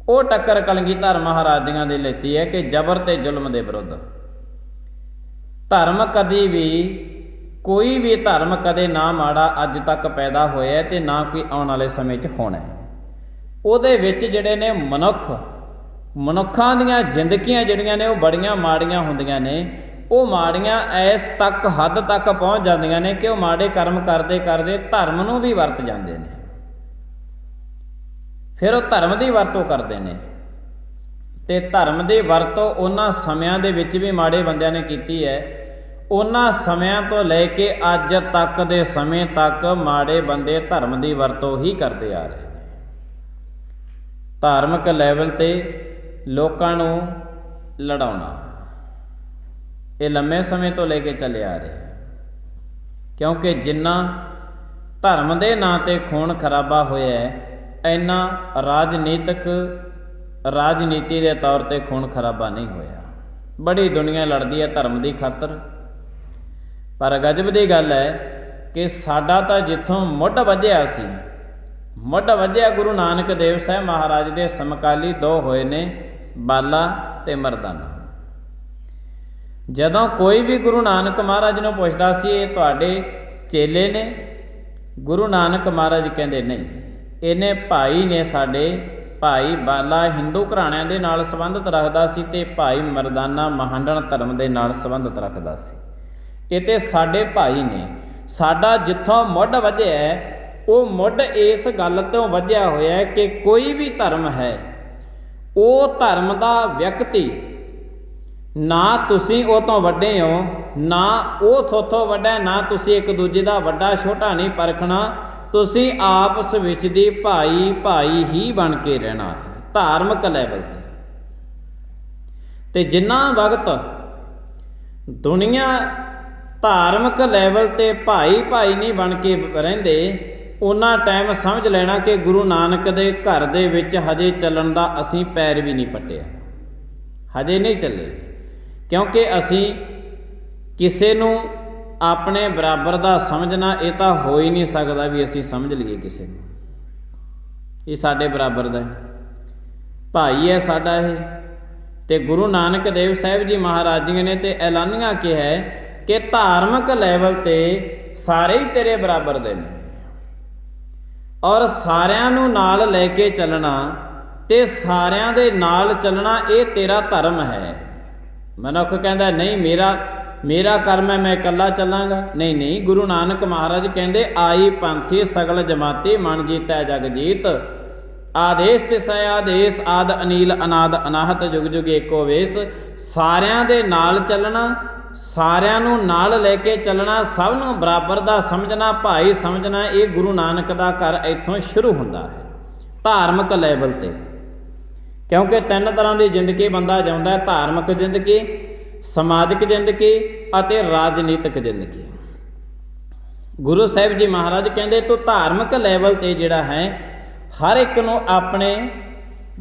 ਉਹ ਟੱਕਰ ਕਲਗੀਧਰ ਮਹਾਰਾਜਿਆਂ ਦੀ ਲੈਤੀ ਹੈ ਕਿ ਜ਼ਬਰ ਤੇ ਜ਼ੁਲਮ ਦੇ ਵਿਰੁੱਧ। ਧਰਮ ਕਦੀ ਵੀ, ਕੋਈ ਵੀ ਧਰਮ ਕਦੇ ਨਾ ਮਾੜਾ ਅੱਜ ਤੱਕ ਪੈਦਾ ਹੋਇਆ ਤੇ ਨਾ ਕੋਈ ਆਉਣ ਵਾਲੇ ਸਮੇਂ 'ਚ ਹੋਣਾ ਹੈ। ਉਹਦੇ ਵਿੱਚ ਜਿਹੜੇ ਨੇ ਮਨੁੱਖਾਂ ਦੀਆਂ ਜ਼ਿੰਦਗੀਆਂ ਜਿਹੜੀਆਂ ਨੇ ਉਹ ਬੜੀਆਂ ਮਾੜੀਆਂ ਹੁੰਦੀਆਂ ਨੇ। ਉਹ ਮਾੜੀਆਂ ਇਸ ਤੱਕ ਹੱਦ ਤੱਕ ਪਹੁੰਚ ਜਾਂਦੀਆਂ ਨੇ ਕਿ ਉਹ ਮਾੜੇ ਕਰਮ ਕਰਦੇ ਕਰਦੇ ਧਰਮ ਨੂੰ ਵੀ ਵਰਤ ਜਾਂਦੇ ਨੇ। ਫਿਰ ਉਹ ਧਰਮ ਦੀ ਵਰਤੋਂ ਕਰਦੇ ਨੇ ਤੇ ਧਰਮ ਦੀ ਵਰਤੋਂ ਉਹਨਾਂ ਸਮਿਆਂ ਦੇ ਵਿੱਚ ਵੀ ਮਾੜੇ ਬੰਦਿਆਂ ਨੇ ਕੀਤੀ ਹੈ। ਉਹਨਾਂ ਸਮਿਆਂ ਤੋਂ ਲੈ ਕੇ ਅੱਜ ਤੱਕ ਦੇ ਸਮੇਂ ਤੱਕ ਮਾੜੇ ਬੰਦੇ ਧਰਮ ਦੀ ਵਰਤੋਂ ਹੀ ਕਰਦੇ ਆ ਰਹੇ ਨੇ। ਧਾਰਮਿਕ ਲੈਵਲ ਤੇ ਲੋਕਾਂ ਨੂੰ ਲੜਾਉਣਾ ਇਹ ਲੰਮੇ ਸਮੇਂ ਤੋਂ ਲੈ ਕੇ ਚੱਲੇ ਆ ਰਿਹਾ, ਕਿਉਂਕਿ ਜਿੰਨਾ ਧਰਮ ਦੇ ਨਾਂ 'ਤੇ ਖੂਨ ਖਰਾਬਾ ਹੋਇਆ ਹੈ, ਇੰਨਾ ਰਾਜਨੀਤੀ ਦੇ ਤੌਰ 'ਤੇ ਖੂਨ ਖਰਾਬਾ ਨਹੀਂ ਹੋਇਆ। ਬੜੀ ਦੁਨੀਆ ਲੜਦੀ ਹੈ ਧਰਮ ਦੀ ਖਾਤਰ, ਪਰ ਗਜਬ ਦੀ ਗੱਲ ਹੈ ਕਿ ਸਾਡਾ ਤਾਂ ਜਿੱਥੋਂ ਮੁੱਢ ਵੱਜਿਆ ਸੀ, ਮੁੱਢ ਵੱਜਿਆ ਗੁਰੂ ਨਾਨਕ ਦੇਵ ਸਾਹਿਬ ਮਹਾਰਾਜ ਦੇ ਸਮਕਾਲੀ ਦੋ ਹੋਏ ਨੇ, ਬਾਲਾ ਤੇ ਮਰਦਾਨਾ। ਜਦੋਂ ਕੋਈ ਵੀ ਗੁਰੂ ਨਾਨਕ ਮਹਾਰਾਜ ਨੂੰ ਪੁੱਛਦਾ ਸੀ ਇਹ ਤੁਹਾਡੇ ਚੇਲੇ ਨੇ, ਗੁਰੂ ਨਾਨਕ ਮਹਾਰਾਜ ਕਹਿੰਦੇ ਨਹੀਂ, ਇਹਨੇ ਭਾਈ ਨੇ ਸਾਡੇ। ਭਾਈ ਬਾਲਾ ਹਿੰਦੂ ਘਰਾਣਿਆਂ ਦੇ ਨਾਲ ਸੰਬੰਧਿਤ ਰੱਖਦਾ ਸੀ ਤੇ ਭਾਈ ਮਰਦਾਨਾ ਮਹਾਂਡਣ ਧਰਮ ਦੇ ਨਾਲ ਸੰਬੰਧਿਤ ਰੱਖਦਾ ਸੀ। ਇਹ ਤੇ ਸਾਡੇ ਭਾਈ ਨੇ। ਸਾਡਾ ਜਿੱਥੋਂ ਮੁੱਢ ਵੱਜਿਆ ਉਹ ਮੁੱਢ ਇਸ ਗੱਲ ਤੋਂ ਵੱਜਿਆ ਹੋਇਆ ਕਿ ਕੋਈ ਵੀ ਧਰਮ ਹੈ, ਉਹ ਧਰਮ ਦਾ ਵਿਅਕਤੀ, ਨਾ ਤੁਸੀਂ ਉਹ ਤੋਂ ਵੱਡੇ ਹੋ, ਨਾ ਉਹ ਥੋਥੋਂ ਵੱਡਾ, ਨਾ ਤੁਸੀਂ ਇੱਕ ਦੂਜੇ ਦਾ ਵੱਡਾ ਛੋਟਾ ਨਹੀਂ ਪਰਖਣਾ। ਤੁਸੀਂ ਆਪਸ ਵਿੱਚ ਦੀ ਭਾਈ ਹੀ ਬਣ ਕੇ ਰਹਿਣਾ ਹੈ ਧਾਰਮਿਕ ਲੈਵਲ ਤੇ ਜਿੰਨਾ ਵਕਤ ਦੁਨੀਆ ਧਾਰਮਿਕ ਲੈਵਲ ਤੇ ਭਾਈ ਨਹੀਂ ਬਣ ਕੇ ਰਹਿੰਦੇ, ਉਹਨਾਂ ਟਾਈਮ ਸਮਝ ਲੈਣਾ ਕਿ ਗੁਰੂ ਨਾਨਕ ਦੇ ਘਰ ਦੇ ਵਿੱਚ ਹਜੇ ਚੱਲਣ ਦਾ ਅਸੀਂ ਪੈਰ ਵੀ ਨਹੀਂ ਪੱਟਿਆ, ਹਜੇ ਨਹੀਂ ਚੱਲੇ। ਕਿਉਂਕਿ ਅਸੀਂ ਕਿਸੇ ਨੂੰ ਆਪਣੇ ਬਰਾਬਰ ਦਾ ਸਮਝਣਾ ਇਹ ਤਾਂ ਹੋ ਹੀ ਨਹੀਂ ਸਕਦਾ ਵੀ ਅਸੀਂ ਸਮਝ ਲਈਏ ਕਿਸੇ ਨੂੰ। ਇਹ ਸਾਡੇ ਬਰਾਬਰ ਦਾ ਭਾਈ ਹੈ ਸਾਡਾ ਇਹ। ਤੇ ਗੁਰੂ ਨਾਨਕ ਦੇਵ ਸਾਹਿਬ ਜੀ ਮਹਾਰਾਜ ਜੀ ਨੇ ਤੇ ਐਲਾਨੀਆਂ ਕਿਹਾ ਕਿ ਧਾਰਮਿਕ ਲੈਵਲ ਤੇ ਸਾਰੇ ਹੀ ਤੇਰੇ ਬਰਾਬਰ ਦੇ ਨੇ, ਔਰ ਸਾਰਿਆਂ ਨੂੰ ਨਾਲ ਲੈ ਕੇ ਚੱਲਣਾ ਤੇ ਸਾਰਿਆਂ ਦੇ ਨਾਲ ਚੱਲਣਾ ਇਹ ਤੇਰਾ ਧਰਮ ਹੈ। ਮਨੁੱਖ ਕਹਿੰਦਾ ਨਹੀਂ ਮੇਰਾ ਕਰਮ ਹੈ, ਮੈਂ ਇਕੱਲਾ ਚੱਲਾਂਗਾ। ਨਹੀਂ, ਗੁਰੂ ਨਾਨਕ ਮਹਾਰਾਜ ਕਹਿੰਦੇ ਆਈ ਪੰਥੀ ਸਗਲ ਜਮਾਤੀ ਮਨ ਜੀਤੈ ਜਗ ਜੀਤ। आदेश तिसै आदेश आद अनील अनाद अनाहत जुग जुग एको वेस। सारिਆਂ ਦੇ ਨਾਲ ਚੱਲਣਾ, ਸਾਰਿਆਂ ਨੂੰ ਨਾਲ ਲੈ ਕੇ ਚੱਲਣਾ, ਸਭ ਨੂੰ ਬਰਾਬਰ ਦਾ ਸਮਝਣਾ, ਭਾਈ ਸਮਝਣਾ, ਇਹ ਗੁਰੂ ਨਾਨਕ ਦਾ ਘਰ ਇੱਥੋਂ ਸ਼ੁਰੂ ਹੁੰਦਾ ਹੈ ਧਾਰਮਿਕ ਲੈਵਲ 'ਤੇ। ਕਿਉਂਕਿ ਤਿੰਨ ਤਰ੍ਹਾਂ ਦੀ ਜ਼ਿੰਦਗੀ ਬੰਦਾ ਜਿਉਂਦਾ ਹੈ, ਧਾਰਮਿਕ ਜ਼ਿੰਦਗੀ, ਸਮਾਜਿਕ ਜ਼ਿੰਦਗੀ ਅਤੇ ਰਾਜਨੀਤਿਕ ਜ਼ਿੰਦਗੀ। ਗੁਰੂ ਸਾਹਿਬ ਜੀ ਮਹਾਰਾਜ ਕਹਿੰਦੇ ਤੂੰ ਧਾਰਮਿਕ ਲੈਵਲ 'ਤੇ ਜਿਹੜਾ ਹੈ ਹਰ ਇੱਕ ਨੂੰ ਆਪਣੇ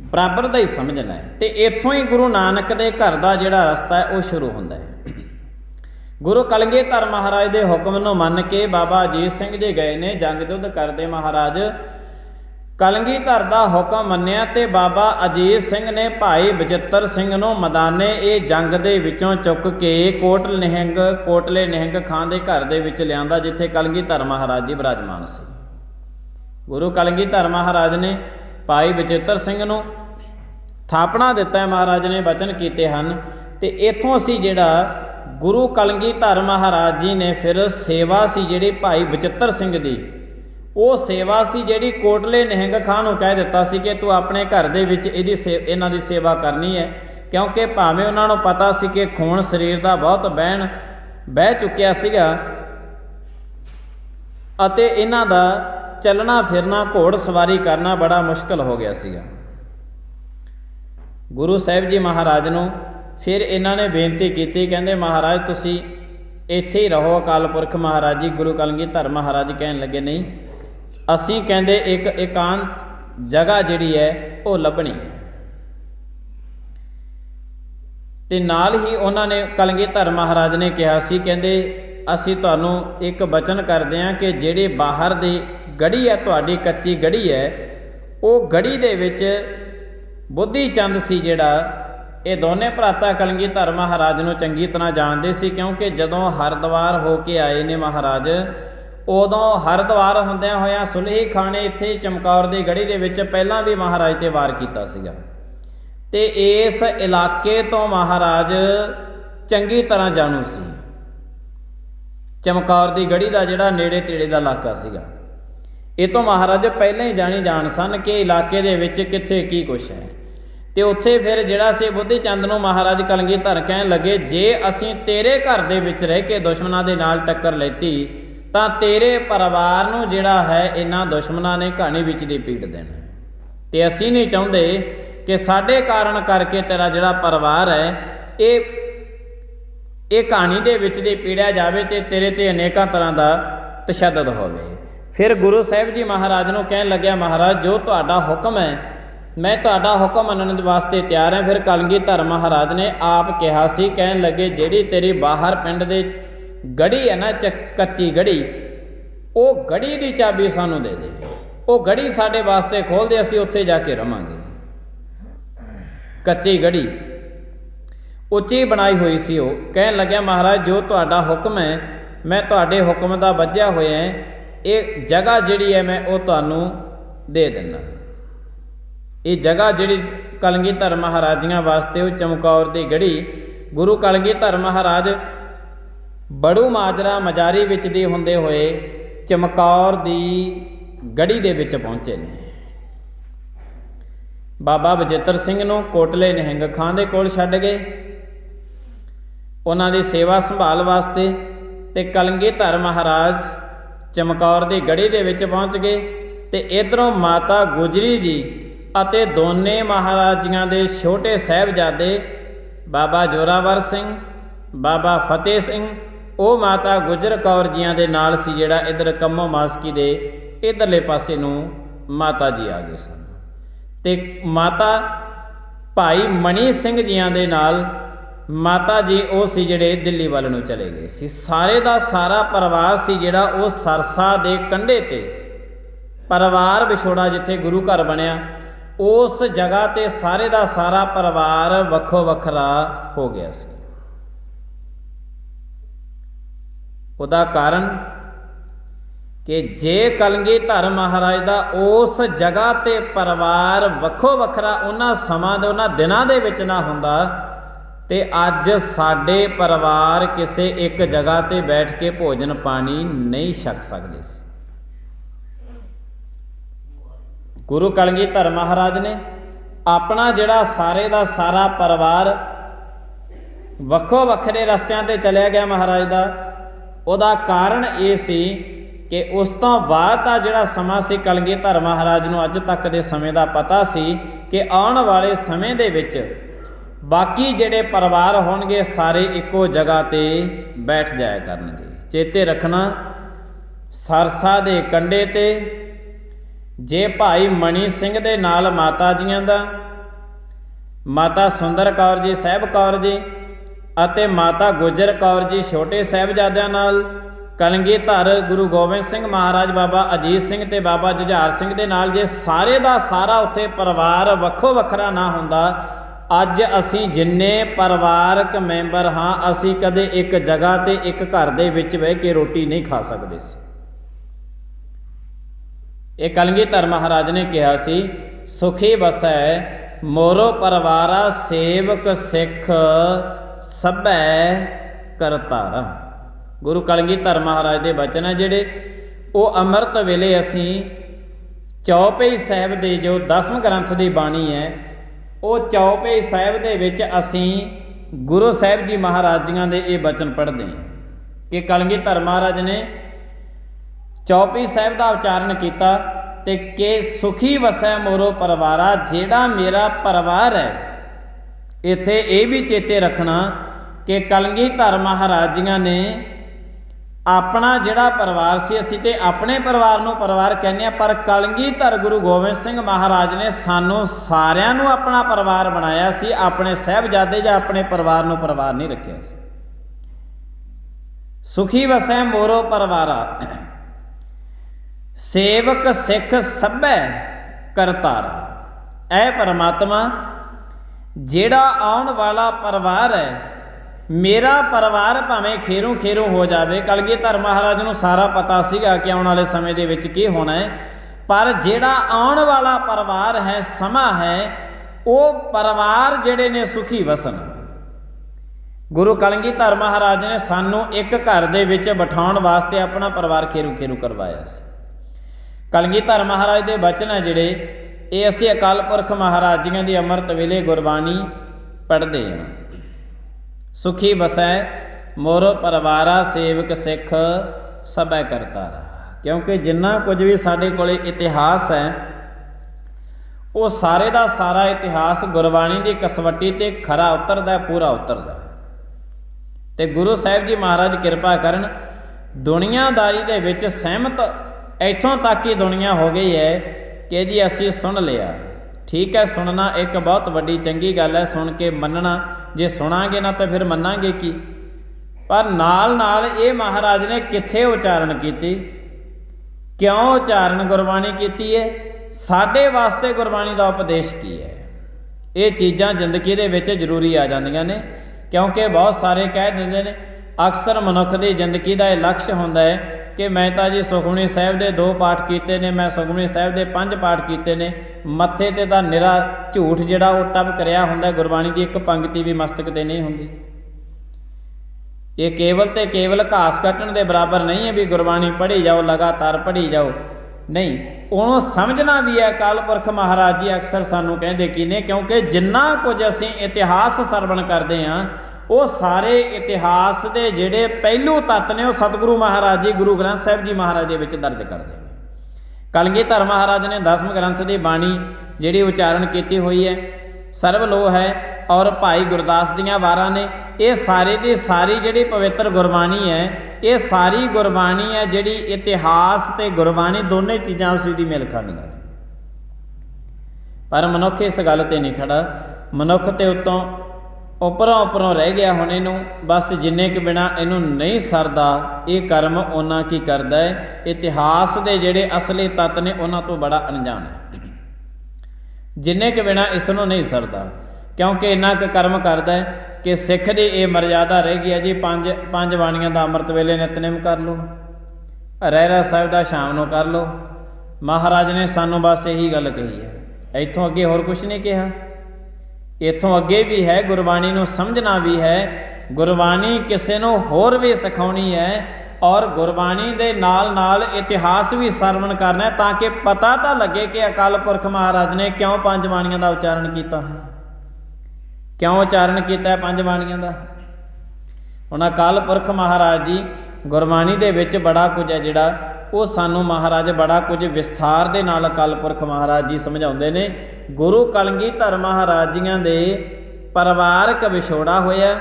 ਬਰਾਬਰ ਦਾ ਹੀ ਸਮਝਣਾ ਹੈ। ਅਤੇ ਇੱਥੋਂ ਹੀ ਗੁਰੂ ਨਾਨਕ ਦੇ ਘਰ ਦਾ ਜਿਹੜਾ ਰਸਤਾ ਹੈ ਉਹ ਸ਼ੁਰੂ ਹੁੰਦਾ ਹੈ। ਗੁਰੂ ਕਲਗੀਧਰ ਮਹਾਰਾਜ ਦੇ ਹੁਕਮ ਨੂੰ ਮੰਨ ਕੇ ਬਾਬਾ ਅਜੀਤ ਸਿੰਘ ਜੀ ਗਏ ਨੇ ਜੰਗ ਯੁੱਧ ਕਰਦੇ। ਮਹਾਰਾਜ ਕਲਗੀਧਰ ਦਾ ਹੁਕਮ ਮੰਨਿਆ ਅਤੇ ਬਾਬਾ ਅਜੀਤ ਸਿੰਘ ਨੇ ਭਾਈ ਬਚਿੱਤਰ ਸਿੰਘ ਨੂੰ ਮੈਦਾਨੇ ਇਹ ਜੰਗ ਦੇ ਵਿੱਚੋਂ ਚੁੱਕ ਕੇ ਕੋਟਲੇ ਨਿਹੰਗ ਖਾਂ ਦੇ ਘਰ ਦੇ ਵਿੱਚ ਲਿਆਂਦਾ, ਜਿੱਥੇ ਕਲਗੀਧਰ ਮਹਾਰਾਜ ਜੀ ਵਿਰਾਜਮਾਨ ਸੀ। ਗੁਰੂ ਕਲਗੀਧਰ ਮਹਾਰਾਜ ਨੇ ਭਾਈ ਬਚਿੱਤਰ ਸਿੰਘ ਨੂੰ ਥਾਪਣਾ ਦਿੱਤਾ ਹੈ, ਮਹਾਰਾਜ ਨੇ ਬਚਨ ਕੀਤੇ ਹਨ। ਅਤੇ ਇੱਥੋਂ ਅਸੀਂ ਜਿਹੜਾ ਗੁਰੂ ਕਲਗੀਧਰ ਮਹਾਰਾਜ ਜੀ ਨੇ ਫਿਰ ਸੇਵਾ ਸੀ ਜਿਹੜੀ ਭਾਈ ਬਚਿੱਤਰ ਸਿੰਘ ਦੀ, ਉਹ ਸੇਵਾ ਸੀ ਜਿਹੜੀ ਕੋਟਲੇ ਨਿਹੰਗ ਖਾਂ ਨੂੰ ਕਹਿ ਦਿੱਤਾ ਸੀ ਕਿ ਤੂੰ ਆਪਣੇ ਘਰ ਦੇ ਵਿੱਚ ਇਹਨਾਂ ਦੀ ਸੇਵਾ ਕਰਨੀ ਹੈ। ਕਿਉਂਕਿ ਭਾਵੇਂ ਉਹਨਾਂ ਨੂੰ ਪਤਾ ਸੀ ਕਿ ਖੂਨ ਸਰੀਰ ਦਾ ਬਹੁਤ ਬਹਿ ਚੁੱਕਿਆ ਸੀਗਾ ਅਤੇ ਇਹਨਾਂ ਦਾ ਚੱਲਣਾ ਫਿਰਨਾ, ਘੋੜ ਸਵਾਰੀ ਕਰਨਾ ਬੜਾ ਮੁਸ਼ਕਲ ਹੋ ਗਿਆ ਸੀਗਾ। ਗੁਰੂ ਸਾਹਿਬ ਜੀ ਮਹਾਰਾਜ ਨੂੰ ਫਿਰ ਇਹਨਾਂ ਨੇ ਬੇਨਤੀ ਕੀਤੀ, ਕਹਿੰਦੇ ਮਹਾਰਾਜ ਤੁਸੀਂ ਇੱਥੇ ਹੀ ਰਹੋ। ਅਕਾਲ ਪੁਰਖ ਮਹਾਰਾਜ ਜੀ ਗੁਰੂ ਕਲਗੀਧਰ ਮਹਾਰਾਜ ਕਹਿਣ ਲੱਗੇ ਨਹੀਂ, ਅਸੀਂ ਕਹਿੰਦੇ ਇੱਕ ਇਕਾਂਤ ਜਗ੍ਹਾ ਜਿਹੜੀ ਹੈ ਉਹ ਲੱਭਣੀ ਹੈ। ਅਤੇ ਨਾਲ ਹੀ ਉਹਨਾਂ ਨੇ ਕਲਗੀਧਰ ਮਹਾਰਾਜ ਨੇ ਕਿਹਾ ਸੀ, ਕਹਿੰਦੇ ਅਸੀਂ ਤੁਹਾਨੂੰ ਇੱਕ ਬਚਨ ਕਰਦੇ ਹਾਂ ਕਿ ਜਿਹੜੀ ਬਾਹਰ ਦੀ ਗੜੀ ਹੈ ਤੁਹਾਡੀ ਕੱਚੀ ਗੜੀ ਹੈ, ਉਹ ਗੜੀ ਦੇ ਵਿੱਚ ਬੋਧੀ ਚੰਦ ਸੀ ਜਿਹੜਾ, ਇਹ ਦੋਨੇ ਭਰਾਤਾ ਕਲਗੀਧਰ ਮਹਾਰਾਜ ਨੂੰ ਚੰਗੀ ਤਰ੍ਹਾਂ ਜਾਣਦੇ ਸੀ। ਕਿਉਂਕਿ ਜਦੋਂ ਹਰਿਦੁਆਰ ਹੋ ਕੇ ਆਏ ਨੇ ਮਹਾਰਾਜ, ਉਦੋਂ ਹਰਿਦੁਆਰ ਹੁੰਦਿਆਂ ਹੋਇਆਂ ਸੁਲਹੀ ਖਾਂ ਨੇ ਇੱਥੇ ਚਮਕੌਰ ਦੀ ਗੜੀ ਦੇ ਵਿੱਚ ਪਹਿਲਾਂ ਵੀ ਮਹਾਰਾਜ 'ਤੇ ਵਾਰ ਕੀਤਾ ਸੀਗਾ। ਅਤੇ ਇਸ ਇਲਾਕੇ ਤੋਂ ਮਹਾਰਾਜ ਚੰਗੀ ਤਰ੍ਹਾਂ ਜਾਣੂ ਸੀ। ਚਮਕੌਰ ਦੀ ਗੜੀ ਦਾ ਜਿਹੜਾ ਨੇੜੇ ਤੇੜੇ ਦਾ ਇਲਾਕਾ ਸੀਗਾ, ਇਹ ਤੋਂ ਮਹਾਰਾਜ ਪਹਿਲਾਂ ਹੀ ਜਾਣ ਸਨ ਕਿ ਇਲਾਕੇ ਦੇ ਵਿੱਚ ਕਿੱਥੇ ਕੀ ਕੁਛ ਹੈ। ਅਤੇ ਉੱਥੇ ਫਿਰ ਜਿਹੜਾ ਸੀ ਬੁੱਧੀ ਚੰਦ ਨੂੰ ਮਹਾਰਾਜ ਕਲਗੀਧਰ ਕਹਿਣ ਲੱਗੇ, ਜੇ ਅਸੀਂ ਤੇਰੇ ਘਰ ਦੇ ਵਿੱਚ ਰਹਿ ਕੇ ਦੁਸ਼ਮਣਾਂ ਦੇ ਨਾਲ ਟੱਕਰ ਲੈਤੀ ਤਾਂ ਤੇਰੇ ਪਰਿਵਾਰ ਨੂੰ ਜਿਹੜਾ ਹੈ ਇਹਨਾਂ ਦੁਸ਼ਮਣਾਂ ਨੇ ਕਹਾਣੀ ਵਿੱਚ ਦੀ ਪੀੜ ਦੇਣਾ, ਅਤੇ ਅਸੀਂ ਨਹੀਂ ਚਾਹੁੰਦੇ ਕਿ ਸਾਡੇ ਕਾਰਨ ਕਰਕੇ ਤੇਰਾ ਜਿਹੜਾ ਪਰਿਵਾਰ ਹੈ ਇਹ ਕਹਾਣੀ ਦੇ ਵਿੱਚ ਦੀ ਪੀੜਿਆ ਜਾਵੇ ਅਤੇ ਤੇਰੇ 'ਤੇ ਅਨੇਕਾਂ ਤਰ੍ਹਾਂ ਦਾ ਤਸ਼ੱਦਦ ਹੋਵੇ। ਫਿਰ ਗੁਰੂ ਸਾਹਿਬ ਜੀ ਮਹਾਰਾਜ ਨੂੰ ਕਹਿਣ ਲੱਗਿਆ, ਮਹਾਰਾਜ ਜੋ ਤੁਹਾਡਾ ਹੁਕਮ ਹੈ ਮੈਂ ਤੁਹਾਡਾ ਹੁਕਮ ਮੰਨਣ ਵਾਸਤੇ ਤਿਆਰ ਹਾਂ। ਫਿਰ ਕਲਗੀਧਰ ਮਹਾਰਾਜ ਨੇ ਆਪ ਕਿਹਾ ਸੀ, ਕਹਿਣ ਲੱਗੇ ਜਿਹੜੀ ਤੇਰੀ ਬਾਹਰ ਪਿੰਡ ਦੇ ਗੜੀ ਹੈ ਨਾ ਕੱਚੀ ਗੜੀ, ਉਹ ਗੜੀ ਦੀ ਚਾਬੀ ਸਾਨੂੰ ਦੇ ਦੇ, ਉਹ ਗੜੀ ਸਾਡੇ ਵਾਸਤੇ ਖੋਲ੍ਹ ਦੇ, ਅਸੀਂ ਉੱਥੇ ਜਾ ਕੇ ਰਵਾਂਗੇ। ਕੱਚੀ ਗੜੀ ਉੱਚੀ ਬਣਾਈ ਹੋਈ ਸੀ। ਉਹ ਕਹਿਣ ਲੱਗਿਆ, ਮਹਾਰਾਜ ਜੋ ਤੁਹਾਡਾ ਹੁਕਮ ਹੈ ਮੈਂ ਤੁਹਾਡੇ ਹੁਕਮ ਦਾ ਬੱਝਿਆ ਹੋਇਆ ਹੈ, ਇਹ ਜਗ੍ਹਾ ਜਿਹੜੀ ਹੈ ਮੈਂ ਉਹ ਤੁਹਾਨੂੰ ਦੇ ਦਿੰਦਾ। ਇਹ ਜਗ੍ਹਾ ਜਿਹੜੀ ਕਲਗੀਧਰ ਮਹਾਰਾਜੀਆਂ ਵਾਸਤੇ ਉਹ ਚਮਕੌਰ ਦੀ ਗੜੀ, ਗੁਰੂ ਕਲਗੀਧਰ ਮਹਾਰਾਜ ਬੜੂ ਮਾਜਰਾ ਮਜਾਰੀ ਵਿੱਚ ਦੀ ਹੁੰਦੇ ਹੋਏ ਚਮਕੌਰ ਦੀ ਗੜੀ ਦੇ ਵਿੱਚ ਪਹੁੰਚੇ ਨੇ। ਬਾਬਾ ਬਚਿੱਤਰ ਸਿੰਘ ਨੂੰ ਕੋਟਲੇ ਨਿਹੰਗ ਖਾਂ ਦੇ ਕੋਲ ਛੱਡ ਗਏ ਉਹਨਾਂ ਦੀ ਸੇਵਾ ਸੰਭਾਲ ਵਾਸਤੇ, ਅਤੇ ਕਲਗੀਧਰ ਮਹਾਰਾਜ ਚਮਕੌਰ ਦੀ ਗੜੀ ਦੇ ਵਿੱਚ ਪਹੁੰਚ ਗਏ। ਅਤੇ ਇੱਧਰੋਂ ਮਾਤਾ ਗੁਜਰੀ ਜੀ ਅਤੇ ਦੋਨੇ ਮਹਾਰਾਜੀਆਂ ਦੇ ਛੋਟੇ ਸਾਹਿਬਜ਼ਾਦੇ ਬਾਬਾ ਜ਼ੋਰਾਵਰ ਸਿੰਘ, ਬਾਬਾ ਫਤਿਹ ਸਿੰਘ, ਉਹ ਮਾਤਾ ਗੁਜਰ ਕੌਰ ਜੀਆਂ ਦੇ ਨਾਲ ਸੀ ਜਿਹੜਾ ਇੱਧਰ ਕੰਮੋ ਮਾਸਕੀ ਦੇ ਇੱਧਰਲੇ ਪਾਸੇ ਨੂੰ ਮਾਤਾ ਜੀ ਆ ਗਏ ਸਨ। ਅਤੇ ਮਾਤਾ ਭਾਈ ਮਣੀ ਸਿੰਘ ਜੀਆਂ ਦੇ ਨਾਲ ਮਾਤਾ ਜੀ ਉਹ ਸੀ ਜਿਹੜੇ ਦਿੱਲੀ ਵੱਲ ਨੂੰ ਚਲੇ ਗਏ ਸੀ। ਸਾਰੇ ਦਾ ਸਾਰਾ ਪਰਿਵਾਰ ਸੀ ਜਿਹੜਾ ਉਹ ਸਰਸਾ ਦੇ ਕੰਢੇ 'ਤੇ ਪਰਿਵਾਰ ਵਿਛੋੜਾ ਜਿੱਥੇ ਗੁਰੂ ਘਰ ਬਣਿਆ ਉਸ ਜਗ੍ਹਾ 'ਤੇ ਸਾਰੇ ਦਾ ਸਾਰਾ ਪਰਿਵਾਰ ਵੱਖੋ ਵੱਖਰਾ ਹੋ ਗਿਆ ਸੀ। ਉਹਦਾ ਕਾਰਨ ਕਿ ਜੇ ਕਲਗੀਧਰ ਮਹਾਰਾਜ ਦਾ ਉਸ ਜਗ੍ਹਾ 'ਤੇ ਪਰਿਵਾਰ ਵੱਖੋ ਵੱਖਰਾ ਉਹਨਾਂ ਸਮਾਂ ਦੇ ਉਹਨਾਂ ਦਿਨਾਂ ਦੇ ਵਿੱਚ ਨਾ ਹੁੰਦਾ ਤੇ ਅੱਜ ਸਾਡੇ ਪਰਿਵਾਰ ਕਿਸੇ ਇੱਕ ਜਗ੍ਹਾ 'ਤੇ ਬੈਠ ਕੇ ਭੋਜਨ ਪਾਣੀ ਨਹੀਂ ਛਕ ਸਕਦੇ ਸੀ। गुरु कलगीधर महाराज ने अपना जिहड़ा सारे दा सारा परिवार वक्खो वक्खरे रस्तियां ते चलिया गया महाराज दा, उहदा कारण ये सी कि उस तो बाद दा जिहड़ा समा सी कलगीधर महाराज नूं अज तक दे समय दा पता सी कि आउण वाले समय दे विच बाकी जिहड़े परिवार होणगे सारे इक्को जगह ते बैठ जाया करनगे। चेते रखना सरसा दे कंढे ते जे भाई मणी सिंह दे नाल माता जियां दा, माता सुंदर कौर जी साहिब कौर जी ਅਤੇ माता गुजर कौर जी छोटे साहिबजादिਆਂ नाल, कलगीधर गुरु गोबिंद सिंह महाराज बाबा अजीत सिंह ते बाबा जुझार सिंह दे नाल जे सारे दा सारा उत्थे परिवार वक्खो वखरा ना हुंदा, अज असीं जिन्ने परिवारक मैंबर हाँ असीं कदे एक जगह ते एक घर दे विच बह के रोटी नहीं खा सकदे सी। ये कलगीधर महाराज ने कहा सी, सुखी वसै मोरो परिवारा सेवक सिख सभै करतारा। गुरु कलगीधर महाराज के बचन है जिहड़े वो अमृत वेले असीं चौपाई साहिब दे जो 10वें ग्रंथ की बाणी है, वो चौपाई साहिब दे विच असीं गुरु साहिब जी महाराज जियां दे ये बचन पढ़ते हैं कि कलगीधर महाराज ने चौपाई साहिब का उच्चारण किया ते कि सुखी वसै मोरो परिवारा, जिहड़ा मेरा परिवार है। इत्थे ये भी चेते रखना कि कलगीधर महाराज जियां ने अपना जिहड़ा परिवार सी, असीं ते अपने परिवार नूं परिवार कहने, पर कलगीधर गुरु गोबिंद सिंह महाराज ने सानू सारियां नूं अपना परिवार बनाया सी, अपने साहिबजादे जां अपने परिवार नूं परिवार नहीं रखिया सी। सुखी वसै मोरो परिवारा सेवक सिख सभै करतारा। ऐ परमात्मा जिहड़ा आउण वाला परिवार है, मेरा परिवार भावें खेरों खेरों हो जाए, कलगीधर महाराज नूं सारा पता सीगा कि आउण वाले समय दे विच की होना है, पर जिहड़ा आउण वाला परिवार है, समा है, वो परिवार जिहड़े ने सुखी वसन। गुरु कलगीधर महाराज ने सानू एक घर दे विच बिठाउण वास्ते अपना परिवार खेरू खेरू करवाया सी। कलगीधर महाराज के बचन है जिहड़े ये असीं अकाल पुरख महाराज जियां दी अमृत वेले गुरबाणी पढ़ते हैं। सुखी वसै मोरो परिवारा सेवक सिख सभै करतारा। क्योंकि जिन्ना कुछ भी साडे कोले इतिहास है, वो सारे का सारा इतिहास गुरबाणी की कसवटी ते खरा उतरदा, पूरा उतरदा। ते गुरु साहिब जी महाराज किरपा करन, दुनियादारी दे विच सहमत इत्थों तक ही दुनिया हो गई है कि जी असीं सुन लिया। ठीक है, सुनना एक बहुत वड्डी चंगी गल है, सुन के मनना, जे सुनांगे ना तो फिर मनांगे की। पर नाल नाल ये महाराज ने कित्थे उच्चारण कीती, क्यों उच्चारण गुरबाणी कीती है, साडे वास्ते गुरबाणी का उपदेश की है। ये चीज़ां जिंदगी दे विच जरूरी आ जांदियां ने, क्योंकि बहुत सारे कह दिंदे ने अक्सर मनुख की जिंदगी का यह लक्ष्य होंदा है कि मैं तो जी सुखमनी साहिब के 2 पाठ किए ने, मैं सुखमनी साहिब के 5 पाठ किए ने, मत्थे ते तां निरा झूठ जिहड़ा वो टब करिया हुंदा, गुरबाणी की एक पंक्ति भी मस्तक ते नहीं हुंदी। ये केवल ते केवल घास कट्टण दे बराबर नहीं है भी गुरबाणी पढ़ी जाओ, लगातार पढ़ी जाओ, नहीं, उन्होंने समझना भी है। अकाल पुरख महाराज जी अक्सर सानू कहते की ने, क्योंकि जिन्ना कुछ असीं इतिहास सरवण करते हैं, वो सारे इतिहास के जिहड़े पहलू तत्त ने, वो सतगुरु महाराज जी गुरु ग्रंथ साहिब जी महाराज दे विच दर्ज करते हैं। कलगीधर महाराज ने 10वें ग्रंथ की बाणी जिहड़ी उच्चारण की हुई है, सर्वलोह है और भाई गुरदास दियां वारां ने, ये सारी दी सारी जिहड़ी पवित्र गुरबाणी है, ये सारी गुरबाणी है जिहड़ी इतिहास ते गुरबाणी दोनों चीज़ां उस दी मेल खांदियां ने। पर मनुख इस गल ते नहीं खड़ा, मनुख ते उत्तों उपरों उपरों रह गया हुण, इनू बस जिन्ने के बिना इनू नहीं सरदा, ये कर्म उन्ना की करदा है, इतिहास के जिहड़े असली तत्त ने उन्हां तो बड़ा अनजान है, जिन्ने के बिना इसनों नहीं सरदा। क्योंकि इन्ना क कर्म करदा है कि सिख दी ये मर्यादा रह गई है जी, पंज बाणियां दा अमृत वेले नितनेम कर लो, रहरास साहिब दा शाम नूं कर लो। महाराज ने सानू बस यही गल कही है, इत्थों अगे होर कुछ नहीं कहा। इत्थों अगे भी है, गुरबाणी नूं समझना भी है, गुरबाणी किसी नूं होर भी सिखाउणी है, और गुरबाणी के नाल नाल इतिहास भी सरवण करना है, ताकि पता तो लगे कि अकाल पुरख महाराज ने क्यों पंज बाणियां का उच्चारण किया है, क्यों उच्चारण किया है पंज बाणियां का। हुण अकाल पुरख महाराज जी गुरबाणी दे विच बड़ा कुछ है जिहड़ा वो सानू महाराज बड़ा कुछ विस्तार दे नाल अकाल पुरख महाराज जी समझाउंदे ने। गुरु कलगीधर महाराज जियां दे परिवारक विछोड़ा होया।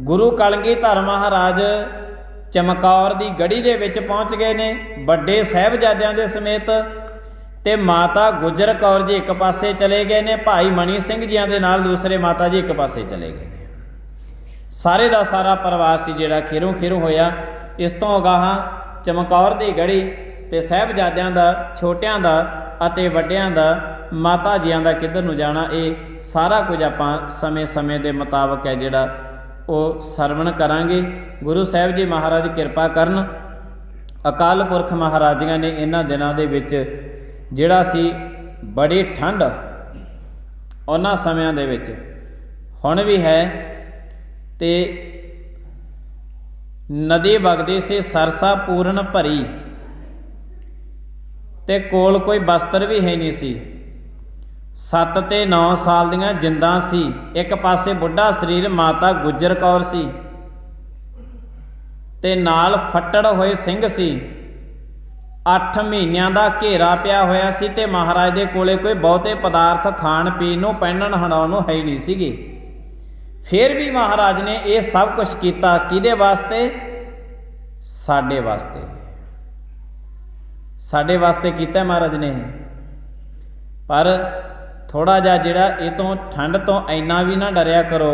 गुरु कलगीधर महाराज चमकौर दी गढ़ी दे विच पहुँच गए ने बड़े साहिबजादियां दे समेत, ते माता गुजर कौर जी एक पासे चले गए ने, भाई मनी सिंह जियां दे नाल दूसरे माता जी एक पासे चले गए ने। सारे का सारा परिवार सी जिहड़ा खीरों खीरों होया। इस तो अगाहां चमकौर दी गढ़ी ते साहिबजादियां दा, छोटियां दा अते वड्डियां दा, माता जियां दा किधर नूं जाना, ये सारा कुछ आपां समय समय के मुताबक है जिहड़ा वो सरवण करांगे। गुरु साहिब जी महाराज किरपा करन। अकाल पुरख महाराजियां ने इन्हां दिनां दे विच जिहड़ा सी बड़ी ठंड उन्हां समयां दे विच हुण भी है, ते नदी वगदी सी सरसा पूर्ण भरी, ते कोल कोई बस्तर भी है नहीं सी। 7 ते 9 साल दियां जिंदां सी। एक पासे बुढ़ा शरीर माता गुजर कौर सी, ते नाल फट्टड़ होए सिंह सी। 8 महीनों का घेरा पिया होया सी, ते महाराज दे कोले कोई बहुते पदार्थ खाण पीण नूं पहनण हंडाउण नूं है ही नहीं सीगे। फिर भी महाराज ने ये सब कुछ किया किहदे वास्ते? साडे वास्ते, साडे वास्ते किया महाराज ने। पर थोड़ा जिहा जिहड़ा ये तो ठंड तो इन्ना भी ना डरिया करो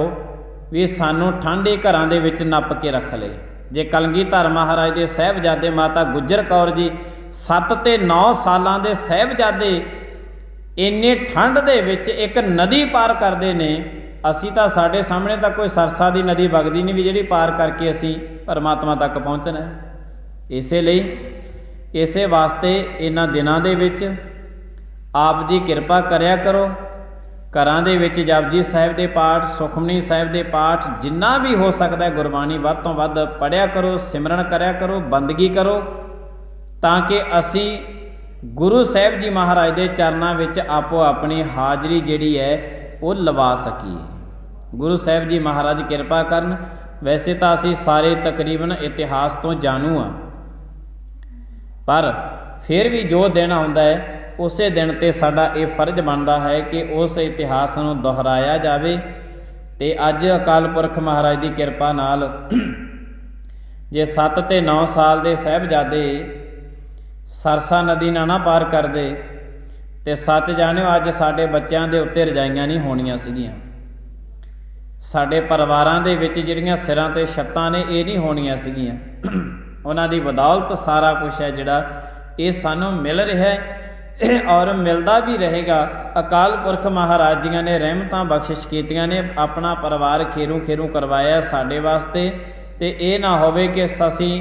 भी सानू ठंड ही घरां दे विच नप के रख ले। जे कलगीधर महाराज दे साहिबजादे माता गुजर कौर जी 7 ते 9 सालां दे साहिबजादे इन्नी ठंड दे विच एक नदी पार करते ने, असी तो साढ़े सामने तो कोई सरसा दी नदी वगदी नहीं भी जिहड़ी पार करके असी परमात्मा तक पहुँचना है। इसलिए इसे वास्ते इन्हां दिनां दे विच आप जी किरपा करया करो। घरां दे विच जपजी साहिब दे पाठ, सुखमनी साहिब दे पाठ, जिन्ना भी हो सकता है गुरबाणी वध तो वध पढ़िया करो, सिमरन करया करो, बंदगी करो, ताकि असी गुरु साहिब जी महाराज दे चरनां विच आपो अपनी हाजरी जिहड़ी है वो लवा सकीए। गुरु साहिब जी महाराज किरपा करन। वैसे तो असी सारे तकरीबन इतिहास तो जानू हाँ, पर फिर भी जो दिन आउंदा है उस दिन ते साडा ये फर्ज बनता है कि उस इतिहास नूं दोहराया जाए। ते अज अकाल पुरख महाराज की किरपा नाल जे 7 ते 9 साल के साहिबजादे सरसा नदी ना पार करते तो सच जाणिओ अज साडे बच्चों के उत्ते रजाइयां नहीं होणीआं सीगीआं। साडे परिवारां दे विच जिहड़ियां सिरां ते छत्तां ने ये नहीं होणीआं सीगीआं। उन्हां दी बदौलत सारा कुछ है जिहड़ा ये सानूं मिल रहा है और मिलता भी रहेगा। अकाल पुरख महाराज जियां ने रहमतां बख्शिश कीतियां ने, अपना परिवार खेरूं खेरूं करवाया साडे वास्ते। ते ये ना होवे कि असीं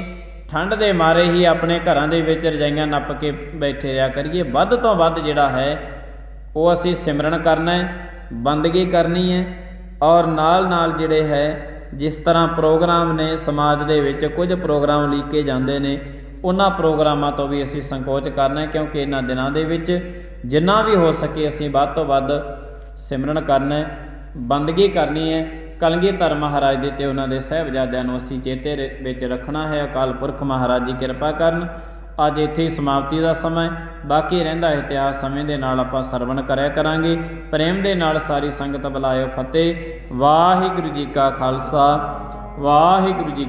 ठंड दे मारे ही अपने घरां दे विच रजाइयां नप के बैठे रहा करिए। वध तो वध जिहड़ा है वो असीं सिमरन करना है, बंदगी करनी है, और नाल नाल जिहड़े है जिस तरह प्रोग्राम ने समाज दे विच कुछ प्रोग्राम लीके जाते हैं उन्हां प्रोग्रामां तो भी असीं संकोच करना है, क्योंकि इन्हां दिनां दे विच जिन्ना भी हो सके असीं वध तो वध सिमरन करना है, बंदगी करनी है। कलगीधर महाराज जी ते उन्हां दे साहिबजादिआं नूं असीं चेते विच रखना है। अकाल पुरख महाराज जी किरपा करन। अज इत्थे ही समाप्ति का समय, बाकी रहिंदा इतिहास समय दे नाल आपां सरवण करया करांगे। प्रेम दे नाल सारी संगत बुलायो फतेह। वाहिगुरू जी का खालसा, वाहिगुरू जी